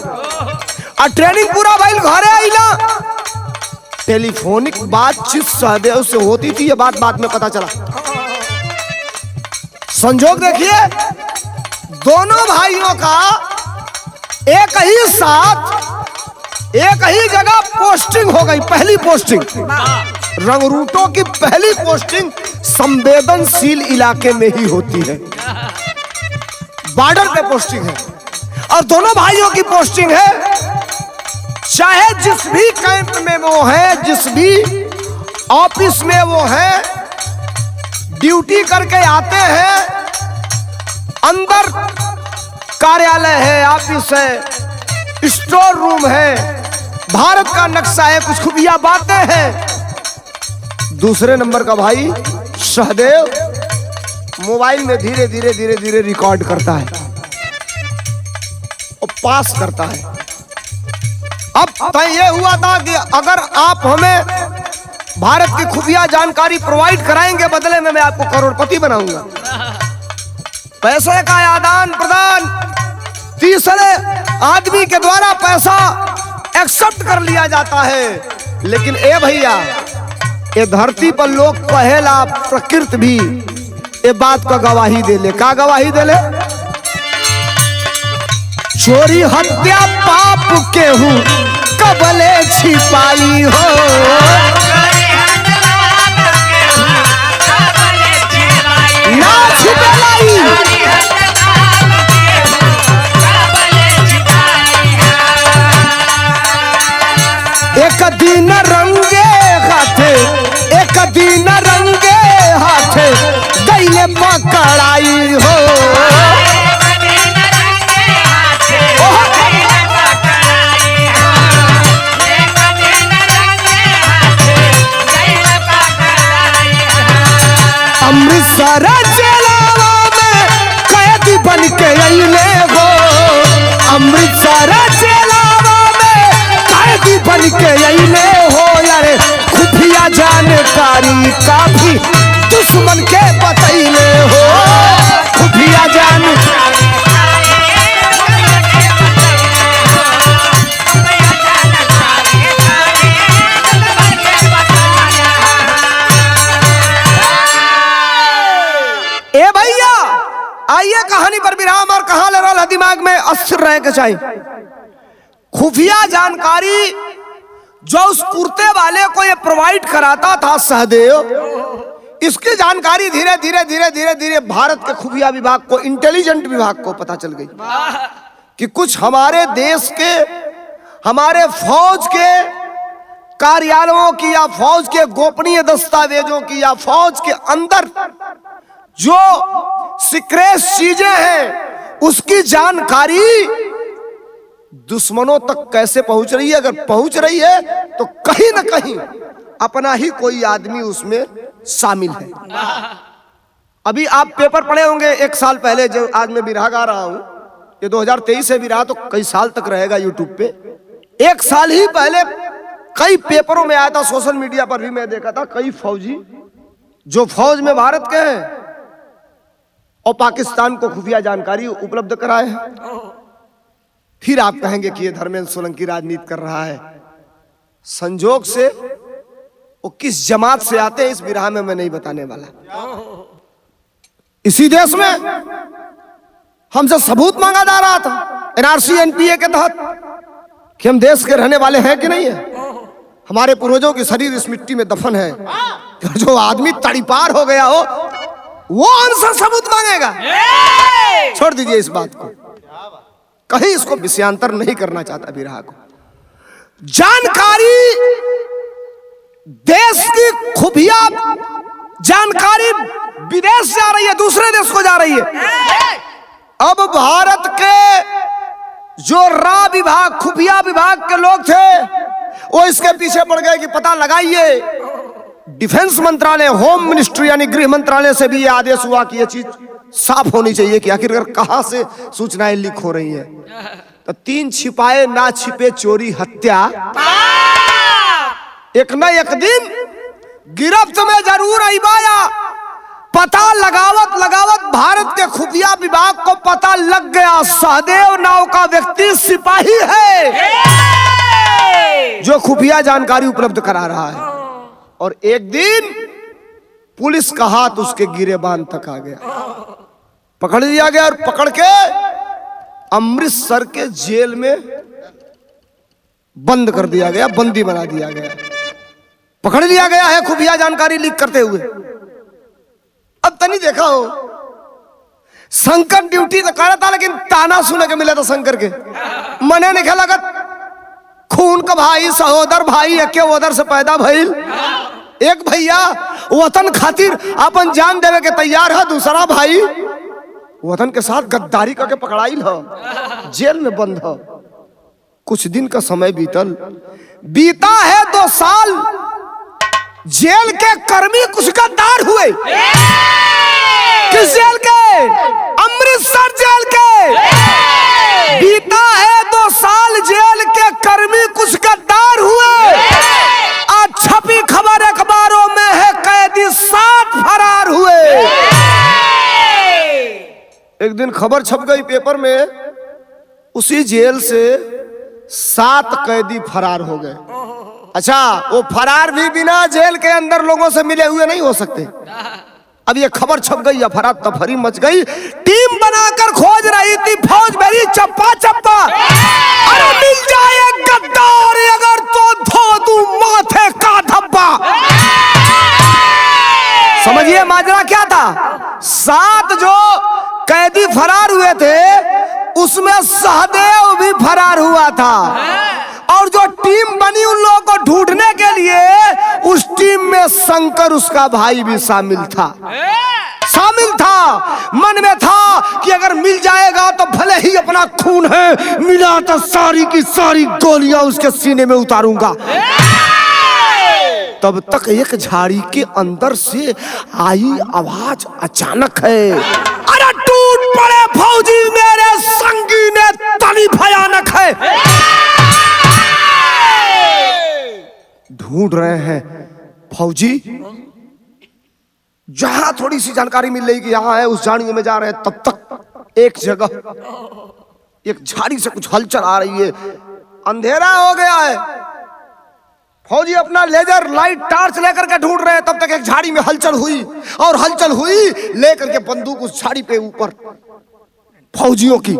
और ट्रेनिंग पूरा भाई घरे आई ना, टेलीफोनिक बातचीत सहदेव से होती थी, ये बात बाद में पता चला। संजोग देखिए दोनों भाइयों का एक ही साथ एक ही जगह पोस्टिंग हो गई। पहली पोस्टिंग रंगरूटों की पहली पोस्टिंग संवेदनशील इलाके में ही होती है, बॉर्डर पे पोस्टिंग है। और दोनों भाइयों की पोस्टिंग है चाहे जिस भी कैंप में वो है, जिस भी ऑफिस में वो है, ड्यूटी करके आते हैं, अंदर कार्यालय है, ऑफिस है, स्टोर रूम है, भारत का नक्शा है, कुछ खूबियां बातें हैं। दूसरे नंबर का भाई सहदेव मोबाइल में धीरे धीरे धीरे धीरे रिकॉर्ड करता है और पास करता है। अब तय ये हुआ था कि अगर आप हमें भारत की खुफिया जानकारी प्रोवाइड कराएंगे, बदले में मैं आपको करोड़पति बनाऊंगा। पैसे का आदान प्रदान तीसरे आदमी के द्वारा पैसा एक्सेप्ट कर लिया जाता है। लेकिन ए भैया ये धरती पर लोग पहला प्रकृति भी ये बात का गवाही दे ले। का गवाही दे ले? चोरी हत्या पाप के हूँ कबले छिपाई हो, ना छिपाई। एक दिन रंगे हाथे, एक दिन रंगे हाथे गईले पकड़ाई हो, अमृतसर जेलावा में कैदी बन के अइले हो, अमृतसर जेलावा में कैदी बन के अइले हो। यारे खुफिया जानकारी काफी दुश्मन के बतैले हो खुफिया जान ए भैया आइए कहानी पर विराम और कहां ले रहा दिमाग में अस्थिर रहे के चाहिए। खुफिया जानकारी जो उस कुर्ते वाले को ये प्रोवाइड कराता था सहदेव, इसकी जानकारी धीरे धीरे धीरे धीरे धीरे भारत के खुफिया विभाग को, इंटेलिजेंट विभाग को पता चल गई कि कुछ हमारे देश के, हमारे फौज के कार्यालयों की या फौज के गोपनीय दस्तावेजों की या फौज के अंदर जो सीक्रेट चीजें हैं उसकी जानकारी दुश्मनों तक कैसे पहुंच रही है। अगर पहुंच रही है तो कहीं ना कहीं अपना ही कोई आदमी उसमें शामिल है। अभी आप पेपर पढ़े होंगे एक साल पहले, जो आज मैं बिरहा गा रहा हूं, ये 2023 से बिरहा तो कई साल तक रहेगा यूट्यूब पे। एक साल ही पहले कई पेपरों में आया था, सोशल मीडिया पर भी मैं देखा था, कई फौजी जो फौज में भारत के हैं और पाकिस्तान को खुफिया जानकारी उपलब्ध कराए हैं। फिर आप कहेंगे कि ये धर्मेंद्र सोलंकी राजनीति कर रहा है। संजोग से वो किस जमात से आते हैं इस बिरहा में मैं नहीं बताने वाला। इसी देश में हमसे सबूत मांगा जा रहा था एनआरसी एनपीए के तहत कि हम देश के रहने वाले हैं कि नहीं है, हमारे पूर्वजों की शरीर इस मिट्टी में दफन है। जो आदमी तड़ीपार हो गया हो वो हमसे सबूत मांगेगा। छोड़ दीजिए इस बात को, कहीं इसको विषयांतर नहीं करना चाहता बिरहा को। जानकारी, देश की खुफिया जानकारी विदेश जा रही है, दूसरे देश को जा रही है। अब भारत के जो रा विभाग, खुफिया विभाग के लोग थे वो इसके पीछे पड़ गए कि पता लगाइए। डिफेंस मंत्रालय, होम मिनिस्ट्री यानी गृह मंत्रालय से भी ये आदेश हुआ कि ये चीज साफ होनी चाहिए कि आखिर कहां से सूचनाएं लीक हो रही हैं। तो 3 छिपाए ना छिपे चोरी हत्या एक न एक दिन गिरफ्त में जरूर आई बाया। पता लगावत लगावत भारत के खुफिया विभाग को पता लग गया सहदेव नाव का व्यक्ति सिपाही है जो खुफिया जानकारी उपलब्ध करा रहा है। और एक दिन पुलिस का हाथ उसके गिरेबान तक आ गया, पकड़ लिया गया और पकड़ के अमृतसर के जेल में बंद कर दिया गया, बंदी बना दिया गया। पकड़ लिया गया है खुफिया जानकारी लीक करते हुए। अब तनी देखा हो, शंकर ड्यूटी तो कर था लेकिन ताना सुने के मिला था शंकर के। मने नहीं लगत खून का भाई, सहोदर भाई एके उधर से पैदा भइल। एक भैया वतन खातिर अपन जान देवे के तैयार है, दूसरा भाई वतन के साथ गद्दारी करके पकड़ाइल है, जेल में बंद है। कुछ दिन का समय बीता है 2 साल। जेल के कर्मी कुछ गद्दार हुए। किस जेल के? अमृतसर जेल के। बीता है 2 साल, जेल के कर्मी कुछ गद्दार हुए। आज छपी खबर अखबारों में है, कैदी 7 फरार हुए। एक दिन खबर छप गई पेपर में, उसी जेल से 7 कैदी फरार हो गए। अच्छा, वो फरार भी बिना जेल के अंदर लोगों से मिले हुए नहीं हो सकते। अब ये खबर छप गई, अफरा तफरी मच गई। टीम बनाकर खोज रही थी फौज मेरी चप्पा चप्पा। अरे मिल जाए गद्दार अगर तो धो दूं माथे का धब्बा। समझिए माजरा क्या था। 7 जो कैदी फरार हुए थे उसमें सहदेव भी फरार हुआ था। और जो टीम बनी उन लोगों को ढूंढने के लिए, उस टीम में शंकर उसका भाई भी शामिल था। मन में था कि अगर मिल जाएगा तो भले ही अपना खून है, मिला तो सारी की सारी गोलियां उसके सीने में उतारूंगा। तब तक एक झाड़ी के अंदर से आई आवाज अचानक है, अरे टूट पड़े फौजी, मेरे संगी ने तली भयानक है। ढूंढ रहे हैं फौजी, जहां थोड़ी सी जानकारी मिल रही कि यहाँ है, उस झाड़ियों में जा रहे हैं, तब तक एक जगह एक झाड़ी से कुछ हलचल आ रही है। अंधेरा हो गया है, फौजी अपना लेजर लाइट टार्च लेकर के ढूंढ रहे हैं, तब तक एक झाड़ी में हलचल हुई, और हलचल हुई लेकर के बंदूक उस झाड़ी पे ऊपर। फौजियों की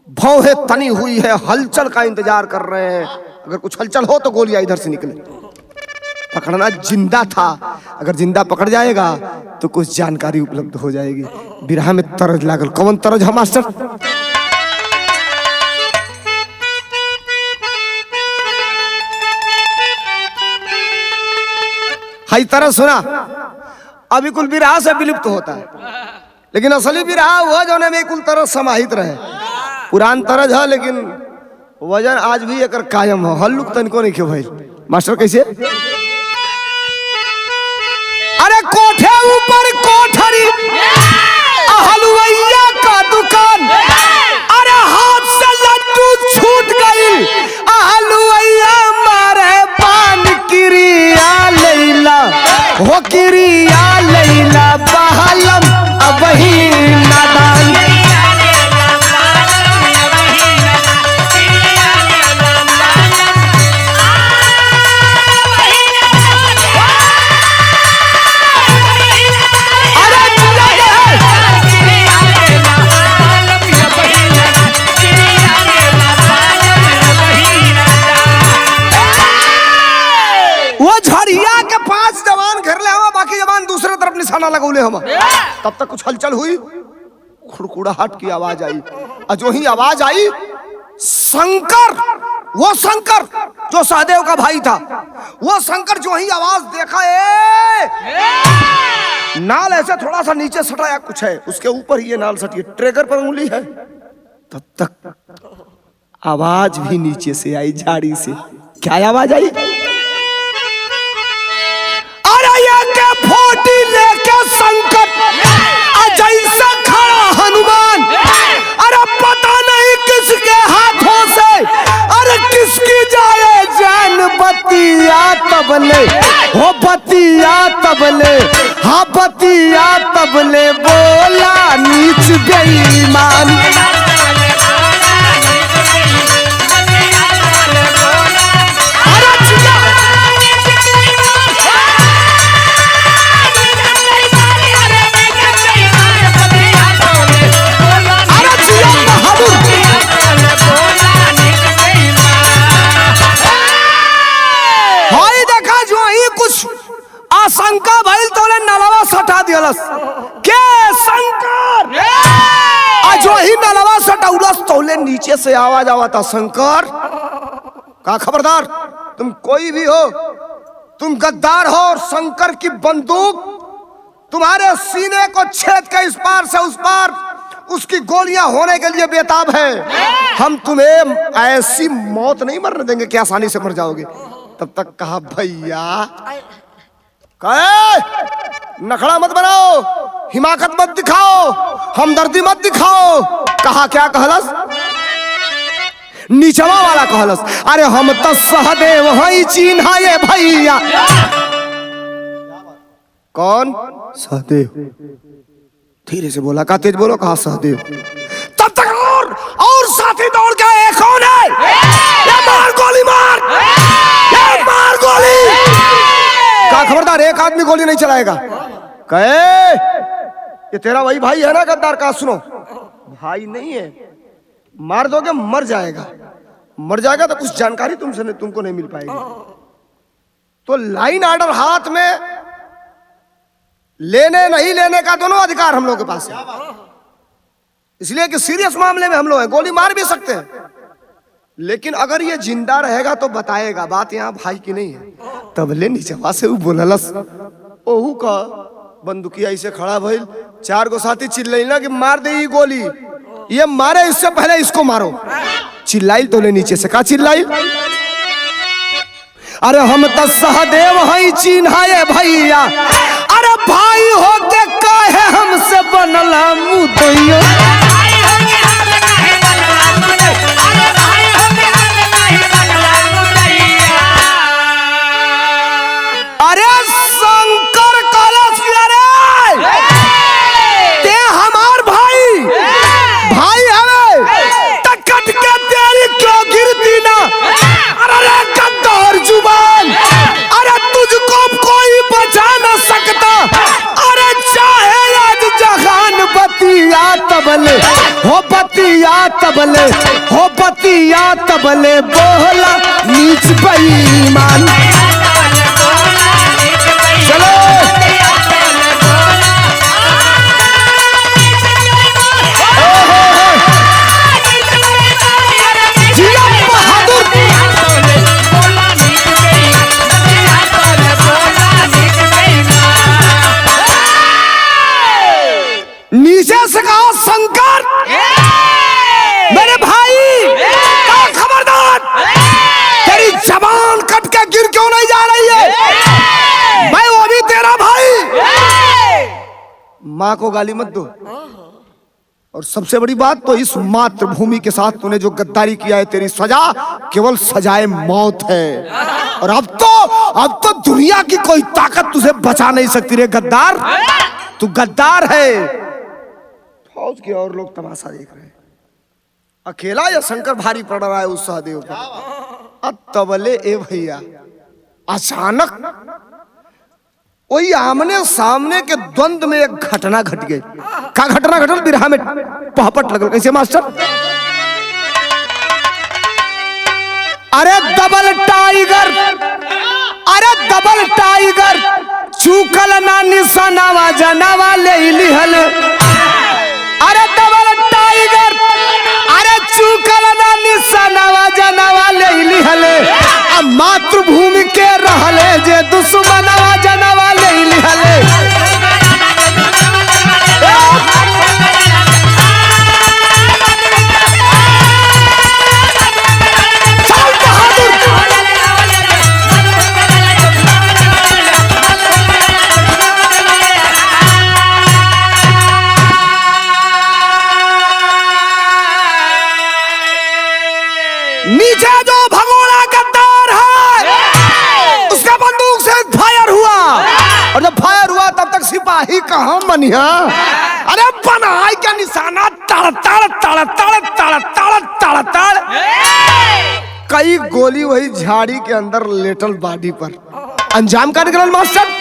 भौहें तनी हुई है, हलचल का इंतजार कर रहे हैं, अगर कुछ हलचल हो तो गोलियां इधर से निकले। पकड़ना जिंदा था, अगर जिंदा पकड़ जाएगा तो कुछ जानकारी उपलब्ध हो जाएगी। बिरहा में तरज लागल, कौन तरज है मास्टर? हाई तरह सुना, अभी कुल बिरहा से विलुप्त होता है, लेकिन असली बिरहा वो जो में कुल तरह समाहित रहे। पुरान तरज है लेकिन वजन आज भी एक कायम हो, हल्लुक तनिको नहीं क्यों भाई मास्टर? कैसे? अरे कोठे ऊपर कोठरी, हलवाइया का दुकान, अरे हाथ से लड्डू छूट गई, हलवाइया मारे पान किरिया लैला, हो किरिया लैला बहलम अबही नादान। निशाना लगौले हम, तब तक कुछ हलचल हुई, खुड़कुड़ाहट की आवाज आई, और जो ही आवाज आई शंकर, वो शंकर जो सहदेव का भाई था, वो शंकर जो ही आवाज देखा, नाल ऐसे थोड़ा सा नीचे सटाया, कुछ है उसके ऊपर ही ये नाल सटी, ट्रिगर पर उंगली है, तब तक आवाज भी नीचे से आई, झाड़ी से। क्या आवाज आई? फोटी लेके शंकर जैसा खड़ा हनुमान, अरे पता नहीं किसके हाथों से, अरे किसकी जाए जान, बतिया तबले, हो बतिया तबले, हाँ बतिया तबले, बोला नीच बेईमान। शंकर भाई तोले नलवा सटा दियलस के शंकर, जो ही नलवा सटाउलस तोले नीचे से आवाज आवता, शंकर का खबरदार, तुम कोई भी हो, तुम गद्दार हो, और शंकर की बंदूक तुम्हारे सीने को छेद के इस पार से उस पार उसकी गोलियां होने के लिए बेताब है। हम तुम्हें ऐसी मौत नहीं मरने देंगे कि आसानी से मर जाओगे। तब तक कहा भैया नखड़ा मत बनाओ, हिमाकत मत दिखाओ, हमदर्दी मत दिखाओ। कहा क्या कहलस? नीचवा वाला कहलस, अरे हम तो सहदेव हई चिन्हा ये भैया। कौन? सहदेव। धीरे से बोला, का तेज बोलो, कहा सहदेव। तब तक और साथी दौड़ के आए, कौन है? ये मार गोली मार, ये मार गोली। का खबरदार, एक आदमी गोली नहीं चलाएगा। कहे ये तेरा वही भाई है ना गद्दार? का सुनो, भाई नहीं है, मार दोगे मर जाएगा, मर जाएगा तो कुछ जानकारी तुमको नहीं मिल पाएगी। तो लाइन ऑर्डर हाथ में, लेने नहीं लेने का दोनों अधिकार हम लोग के पास है, इसलिए कि सीरियस मामले में हम लोग हैं, गोली मार भी सकते हैं, लेकिन अगर ये जिंदा रहेगा तो बताएगा। बात यहाँ भाई की नहीं है। तब ले नीचवा से बोललस, ओहू का बंदूकिया ऐसे खड़ा भइल, चार गो साथी चिल्लाई ना कि मार दे ये गोली, ये मारे इससे पहले इसको मारो। चिल्लाई तो ले नीचे से, का चिल्लाई? अरे हम तो सहदेव हई चिन्हाए भैया, अरे भाई होके काहे हमसे बनला मुदैया। अरे शंकर कलश, अरे हो बतिया तबले, हो बतिया तबले बोला नीच बेईमान। चलो जिया बहादुर। नीचे से कहा शंकर मेरे भाई खबरदार, तेरी जबान कट के गिर क्यों नहीं जा रही है? मैं वो भी तेरा भाई। माँ को गाली मत दो। और सबसे बड़ी बात तो इस मातृभूमि के साथ तूने जो गद्दारी किया है, तेरी सजा केवल सजाए मौत है। और अब तो दुनिया की कोई ताकत तुझे बचा नहीं सकती रे गद्दार। तू गद्दार है। फौज के और लोग तमाशा देख रहे हैं। अकेला या शंकर भारी पड़ रहा है उस सहदेव पर। अब तबले ए भैया अचानक वही आमने सामने के द्वंद में एक घटना घट गई। क्या घटना घटल? बिरहा में पहपट लगल। कैसे मास्टर? अरे डबल टाइगर, अरे डबल टाइगर चूकल ना निशानावा जनावा ले लिहल। अरे डबल टाइगर, अरे चूकल ना निशानावा जनावा ले लिहल। अब मातृभूमि के रहले जे दुश्मनवा जनावा ले लिहल। नीचे जो भगोड़ा गद्दार है उसका बंदूक से फायर हुआ, और जब फायर हुआ तब तक सिपाही कहाँ बनिया। अरे बनाई क्या निशाना, तड़ तड़ तड़ तड़ तड़ तड़ तड़ तड़। कई गोली वही झाड़ी के अंदर लेटल बॉडी पर। अंजाम का निकलल मास्टर।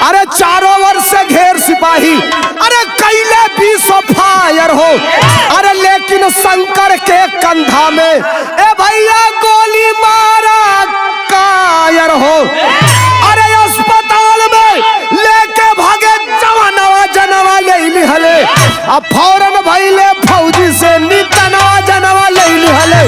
अरे चारों ओर से घेर सिपाही, अरे कैले 20 फायर हो। अरे लेकिन शंकर के कंधा में ए भैया गोली मारा कायर हो। अरे अस्पताल में लेके भागे जवानवा जनवा ले लिहले। अब फौरन भैले फौजी से नितनवा जनवा ले लिहले।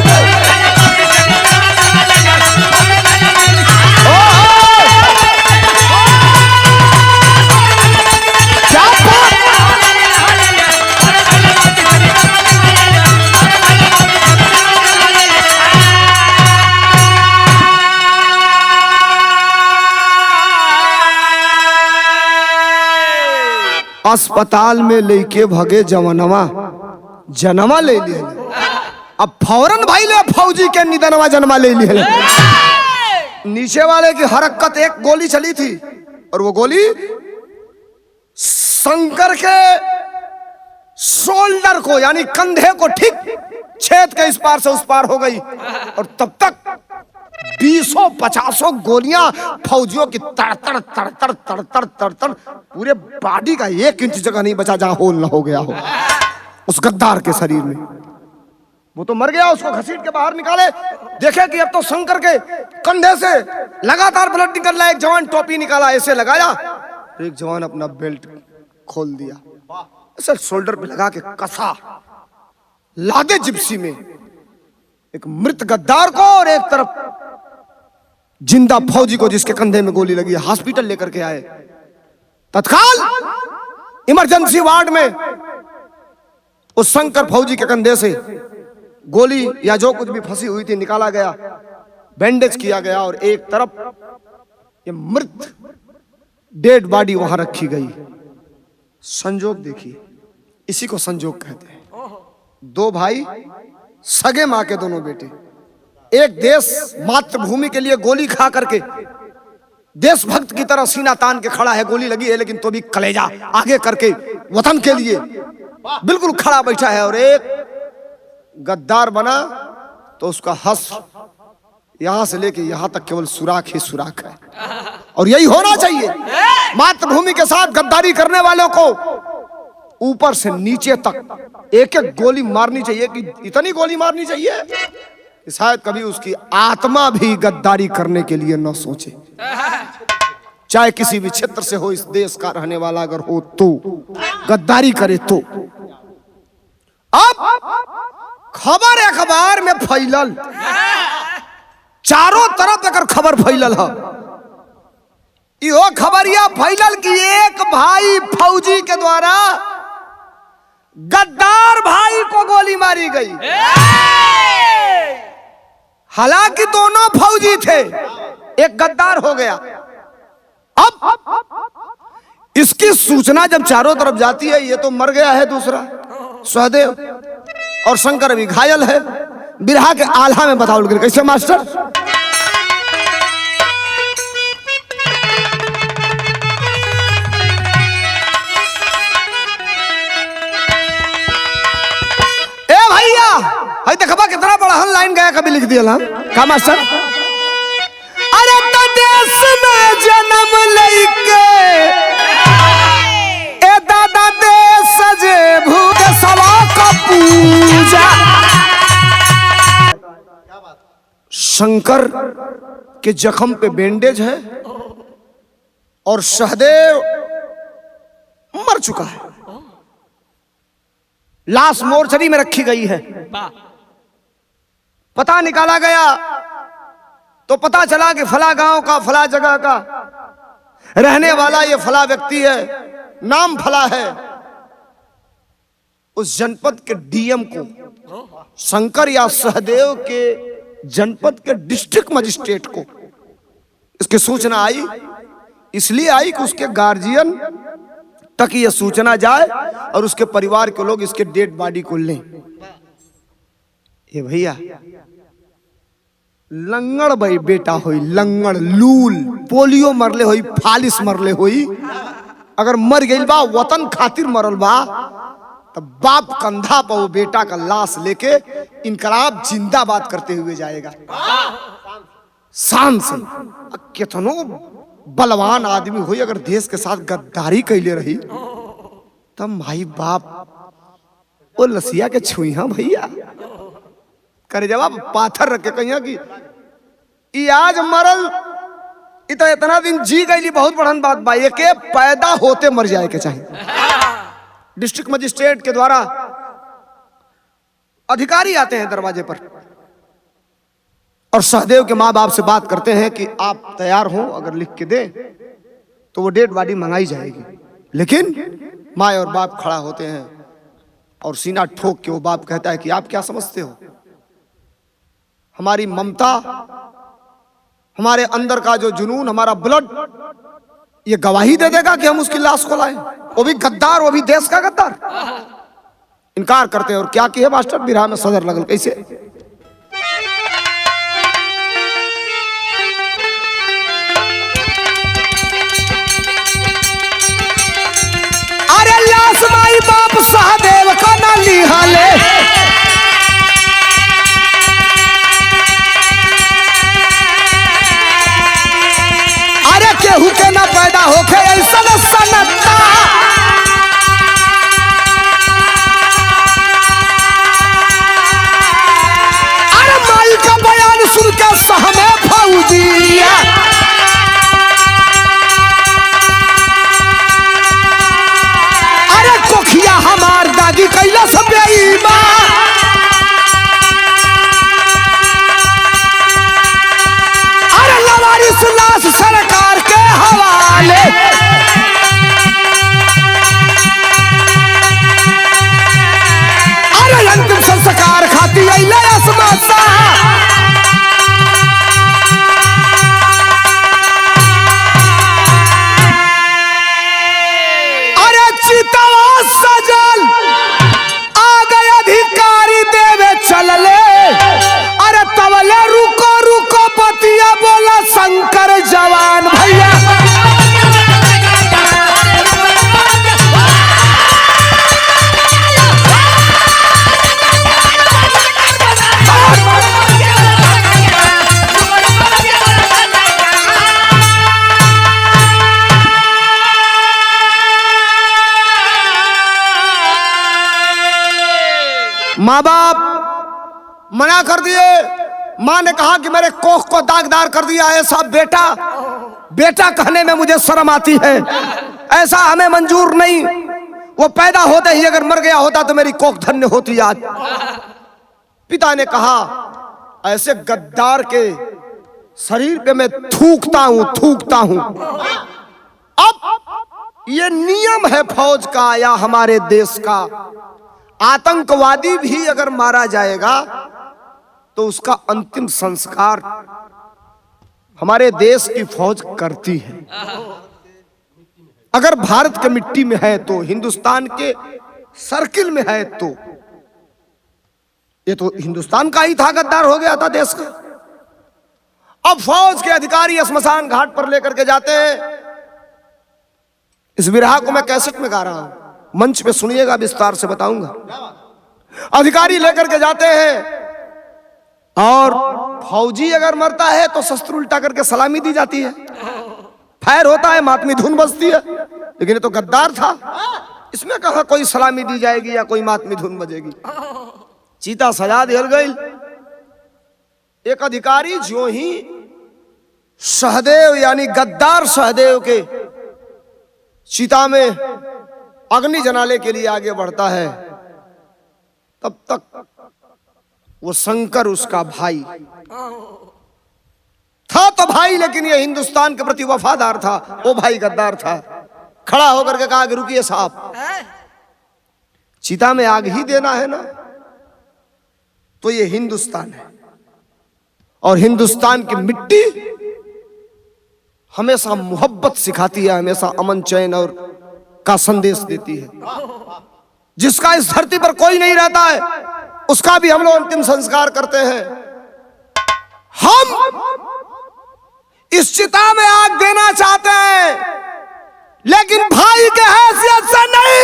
अस्पताल में लेके भगे जवानवा जनवा ले लिए। अब फौरन भाई ले फौजी के निधनवा जनवा ले लिए। नीचे वाले की हरकत, एक गोली चली थी और वो गोली शंकर के शोल्डर को यानी कंधे को ठीक छेद के इस पार से उस पार हो गई। और तब तक 20-50 गोलियां फौजियों की तड़तड़ तड़तड़ तड़तड़ तड़तड़ पूरे बॉडी का 1 इंच जगह नहीं बचा जहां होल न हो गया हो उस गद्दार के शरीर में। वो तो मर गया, उसको घसीट के बाहर निकाले, देखे कि अब तो शंकर के कंधे से लगातार ब्लड निकल रहा है। एक जवान टोपी निकाला, ऐसे लगाया, एक जवान अपना बेल्ट खोल दिया, ऐसे शोल्डर पे लगा के कसा, लादे जिप्सी में एक मृत गद्दार को और एक तरफ जिंदा फौजी को जिसके कंधे में गोली लगी है, हॉस्पिटल लेकर के आए। तत्काल इमरजेंसी वार्ड में उस शंकर फौजी के कंधे से गोली या जो कुछ भी फंसी हुई थी निकाला गया, बैंडेज किया गया और एक तरफ ये मृत डेड बॉडी वहां रखी गई। संजोग देखिए, इसी को संजोग कहते हैं। 2 भाई, सगे मां के दोनों बेटे, एक देश मातृभूमि के लिए गोली खा करके देशभक्त की तरह सीना तान के खड़ा है। गोली लगी है लेकिन तो भी कलेजा आगे करके वतन के लिए बिल्कुल खड़ा बैठा है। और एक गद्दार बना तो उसका हस यहां से लेके यहां तक केवल सुराख ही सुराख है। और यही होना चाहिए। मातृभूमि के साथ गद्दारी करने वालों को ऊपर से नीचे तक एक एक गोली मारनी चाहिए कि इतनी गोली मारनी चाहिए कि शायद कभी उसकी आत्मा भी गद्दारी करने के लिए न सोचे, चाहे किसी भी क्षेत्र से हो, इस देश का रहने वाला अगर हो तो गद्दारी करे तो। अब खबर अखबार में फैलल, चारों तरफ अगर खबर फैलल है, यो खबरिया फैलल कि एक भाई फौजी के द्वारा गद्दार भाई को गोली मारी गई। हालांकि दोनों फौजी थे, एक गद्दार हो गया। अब इसकी सूचना जब चारों तरफ जाती है, ये तो मर गया है दूसरा सहदेव, और शंकर अभी घायल है। बिरहा के आल्हा में बताओ कैसे मास्टर? देखा कितना बड़ा लाइन गया, कभी लिख दिया का मास्टर? अरे तो देश में जन्म लेके ए दादा देश सजे भूत सवा का पूजा। शंकर के जख्म पे बैंडेज है और सहदेव मर चुका है, लाश मोर्चरी में रखी गई है। पता निकाला गया तो पता चला कि फला गांव का फला जगह का रहने वाला ये फला व्यक्ति है, नाम फला है। उस जनपद के डीएम को, शंकर या सहदेव के जनपद के डिस्ट्रिक्ट मजिस्ट्रेट को इसकी सूचना आई। इसलिए आई कि उसके गार्जियन तक ये सूचना जाए और उसके परिवार के लोग इसके डेड बॉडी को लें। ये भैया लंगड़ भाई बेटा होई, लंगड़ लूल, पोलियो मरले होई, फालिस मरले होई, अगर मर गई बा वतन खातिर मरल बा, तब बाप कंधा पर वो बेटा का लाश लेके इनकलाब जिंदाबाद करते हुए जाएगा शान से। कितनो बलवान आदमी हुई, अगर देश के साथ गद्दारी कैले रही तब भाई बाप वो लसिया के छुईहा भैया करे जवाब पाथर रख के कहिया कि आज मरल इतना दिन जी गई, बहुत बड़न बात बा, के पैदा होते मर जाए के चाहिए। डिस्ट्रिक्ट मजिस्ट्रेट के द्वारा अधिकारी आते हैं दरवाजे पर और सहदेव के माँ बाप से बात करते हैं कि आप तैयार हो, अगर लिख के दे तो वो डेड बॉडी मंगाई जाएगी। लेकिन माँ और बाप खड़ा होते हैं और सीना ठोक के वो बाप कहता है कि आप क्या समझते हो, हमारी ममता, हमारे अंदर का जो जुनून, हमारा ब्लड, ये गवाही दे देगा कि हम उसकी लाश को लाएं? वो भी गद्दार, वो भी देश का गद्दार। इनकार करते हैं। और क्या किया मास्टर? बिरहा में सदर लगल कैसे? अरे लाश माई बाप सहदेव का ना लिहाले, केहू के ना पैदा होके ऐसा न सनता। अरे माई का बयान सुन के सहमे फौजिया, अरे कोखिया हमार दादी कैला सब बेईमान। अरे लवारिस लाश सरकार के हवाले, अरे अंतिम संस्कार खाती आसमासा। माँ बाप मना कर दिए। माँ ने कहा कि मेरे कोख को दागदार कर दिया ऐसा बेटा, बेटा कहने में मुझे शर्म आती है, ऐसा हमें मंजूर नहीं। वो पैदा होते ही अगर मर गया होता तो मेरी कोख धन्य होती आज। पिता ने कहा ऐसे गद्दार के शरीर पे मैं थूकता हूं। अब ये नियम है फौज का या हमारे देश का, आतंकवादी भी अगर मारा जाएगा तो उसका अंतिम संस्कार हमारे देश की फौज करती है। अगर भारत के मिट्टी में है तो, हिंदुस्तान के सर्किल में है तो, ये तो हिंदुस्तान का ही था, गद्दार हो गया था देश का। अब फौज के अधिकारी श्मशान घाट पर लेकर के जाते हैं। इस विरहा को मैं कैसेट में गा रहा हूं, मंच पे सुनिएगा, विस्तार से बताऊंगा। अधिकारी लेकर के जाते हैं और फौजी अगर मरता है तो शस्त्र उल्टा करके सलामी दी जाती है, फायर होता है, मातमी धुन बजती है। लेकिन ये तो गद्दार था, इसमें कहा कोई सलामी दी जाएगी या कोई मातमी धुन बजेगी। चीता सजा दिया गई। एक अधिकारी जो ही सहदेव यानी गद्दार सहदेव के चिता में अग्नि जलाने के लिए आगे बढ़ता है, तब तक वो शंकर उसका भाई था तो भाई, लेकिन ये हिंदुस्तान के प्रति वफादार था। वो भाई गद्दार था। खड़ा होकर के कहा कि रुकिए साहब, चिता में आग ही देना है ना, तो ये हिंदुस्तान है और हिंदुस्तान की मिट्टी हमेशा मोहब्बत सिखाती है, हमेशा अमन चैन और का संदेश देती है। जिसका इस धरती पर कोई नहीं रहता है उसका भी हम लोग अंतिम संस्कार करते हैं। हम इस चिता में आग देना चाहते हैं, लेकिन भाई के हैसियत से नहीं,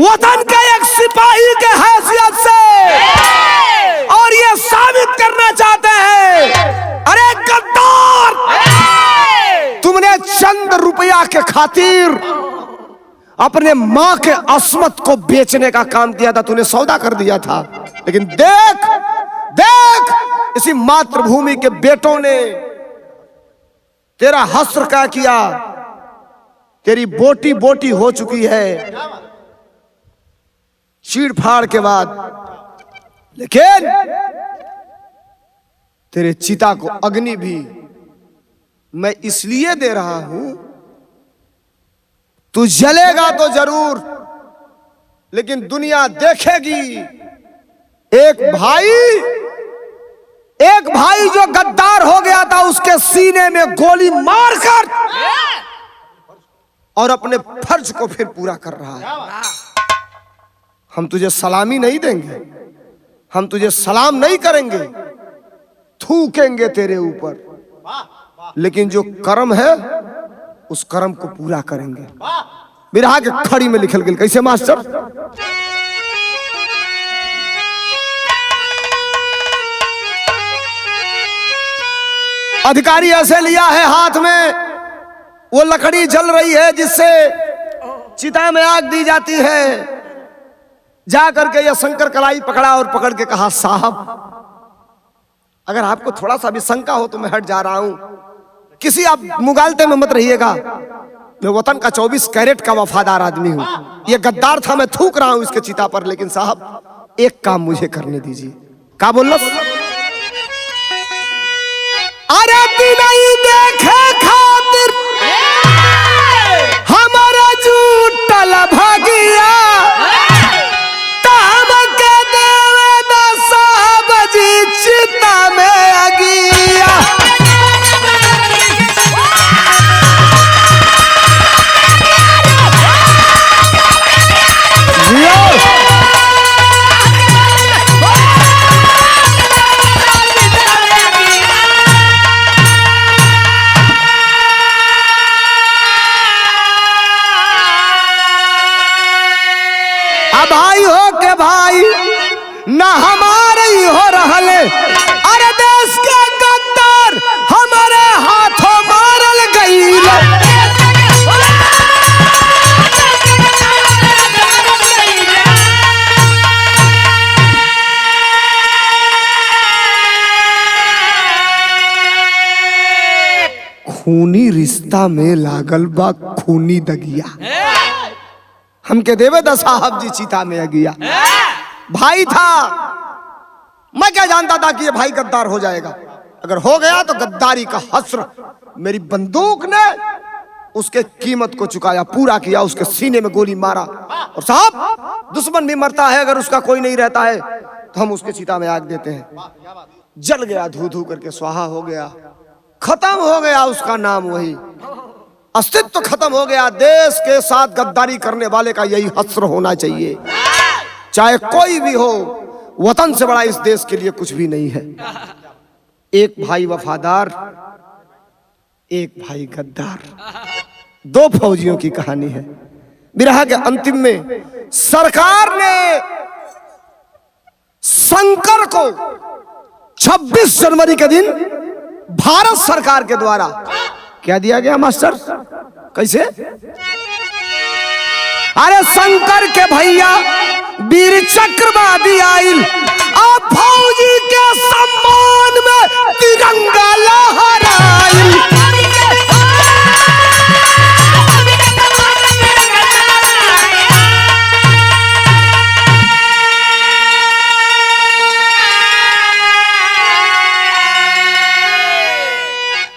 वतन के एक सिपाही के हैसियत से। और ये साबित करना चाहते हैं, अरे गद्दार, तुमने चंद रुपया के खातिर अपने मां के अस्मत को बेचने का काम किया था, तूने सौदा कर दिया था। लेकिन देख देख, इसी मातृभूमि के बेटों ने तेरा हस्र क्या किया, तेरी बोटी बोटी हो चुकी है चीड़ फाड़ के बाद। लेकिन तेरे चिता को अग्नि भी मैं इसलिए दे रहा हूं, तू जलेगा तो जरूर, लेकिन दुनिया देखेगी एक भाई जो गद्दार हो गया था उसके सीने में गोली मारकर और अपने फर्ज को फिर पूरा कर रहा है। हम तुझे सलामी नहीं देंगे, हम तुझे सलाम नहीं करेंगे, थूकेंगे तेरे ऊपर, लेकिन जो कर्म है उस कर्म को पूरा करेंगे। बिरहा के खड़ी में लिखल गया कैसे मास्टर, अधिकारी ऐसे लिया है हाथ में, वो लकड़ी जल रही है जिससे चिता में आग दी जाती है। जा करके यह शंकर कलाई पकड़ा और पकड़ के कहा, साहब अगर आपको थोड़ा सा भी शंका हो तो मैं हट जा रहा हूं, किसी आप मुगालते में मत रहिएगा, मैं वतन का 24 कैरेट का वफादार आदमी हूं। ये गद्दार था, मैं थूक रहा हूं इसके चिता पर, लेकिन साहब एक काम मुझे करने दीजिए। क्या बोल रहा? अरे नहीं देखे खातिर हमारा झूठल भागिया, ताम के देवे साहब जी चिता में अगिया। खूनी रिश्ता में लागल बा खूनी दगिया, हमके देवे दा साहब जी चिता में अगिया। भाई था, मैं क्या जानता था कि ये भाई गद्दार हो जाएगा। अगर हो गया तो गद्दारी का हस्र मेरी बंदूक ने उसके कीमत को चुकाया, पूरा किया, उसके सीने में गोली मारा। और साहब दुश्मन भी मरता है अगर उसका कोई नहीं रहता है तो हम उसके चिता में आग देते हैं। जल गया, धू धू करके स्वाहा हो गया, खत्म हो गया उसका नाम, वही अस्तित्व खत्म हो गया। देश के साथ गद्दारी करने वाले का यही हस्र होना चाहिए, चाहे कोई भी हो। वतन से बड़ा इस देश के लिए कुछ भी नहीं है। एक भाई वफादार, एक भाई गद्दार, दो फौजियों की कहानी है। बिरहा के अंतिम में सरकार ने शंकर को 26 जनवरी के दिन भारत सरकार के द्वारा क्या दिया गया मास्टर? कैसे? अरे शंकर के भैया वीर चक्रवादी आइल, अब फौजी के सम्मान में तिरंगा लहराइल।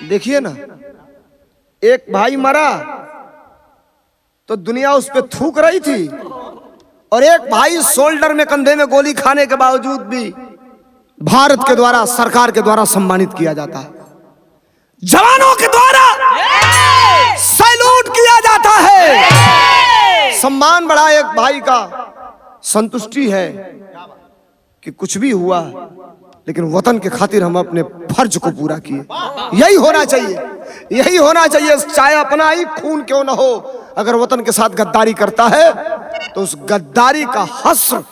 देखिए ना, एक भाई मरा तो दुनिया उस पे थूक रही थी, और एक भाई शोल्डर में, कंधे में गोली खाने के बावजूद भी भारत के द्वारा, सरकार के द्वारा सम्मानित किया जाता है, जवानों के द्वारा सैल्यूट किया जाता है। सम्मान बड़ा एक भाई का, संतुष्टि है कि कुछ भी हुआ लेकिन वतन के खातिर हम अपने फर्ज को पूरा किए। यही होना चाहिए, यही होना चाहिए, चाहे अपना ही खून क्यों ना हो। अगर वतन के साथ गद्दारी करता है तो उस गद्दारी का हस्र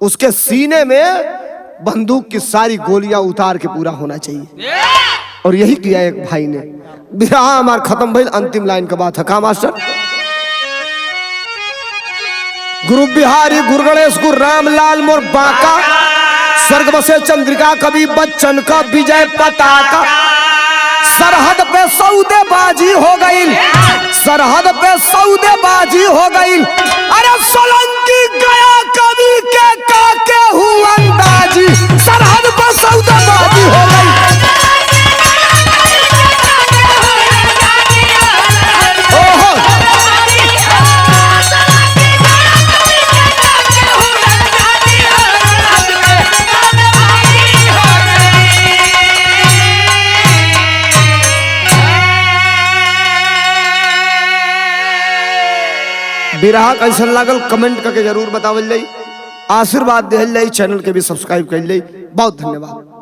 उसके सीने में बंदूक की सारी गोलियां उतार के पूरा होना चाहिए, और यही किया एक भाई ने। बिरहा हमार खत्म भइल, अंतिम लाइन का बात है का मास्टर? गुरु बिहारी गुरु गणेश गुरु रामलाल मोर बाका, स्वर्ग बसे चंद्रिका कवि बच्चन का विजय पताका। सरहद पे सौदेबाजी हो गई, सरहद पे सौदेबाजी हो गई। अरे सोलंकी गया कवि के काके हुआ अंदाजी, सरहद पे सौदेबाजी हो गई। बिरहा कैसन लागल कमेंट करके जरूर बतावल जाई, आशीर्वाद देहल जाई, चैनल के भी सब्सक्राइब कर जाई। बहुत धन्यवाद।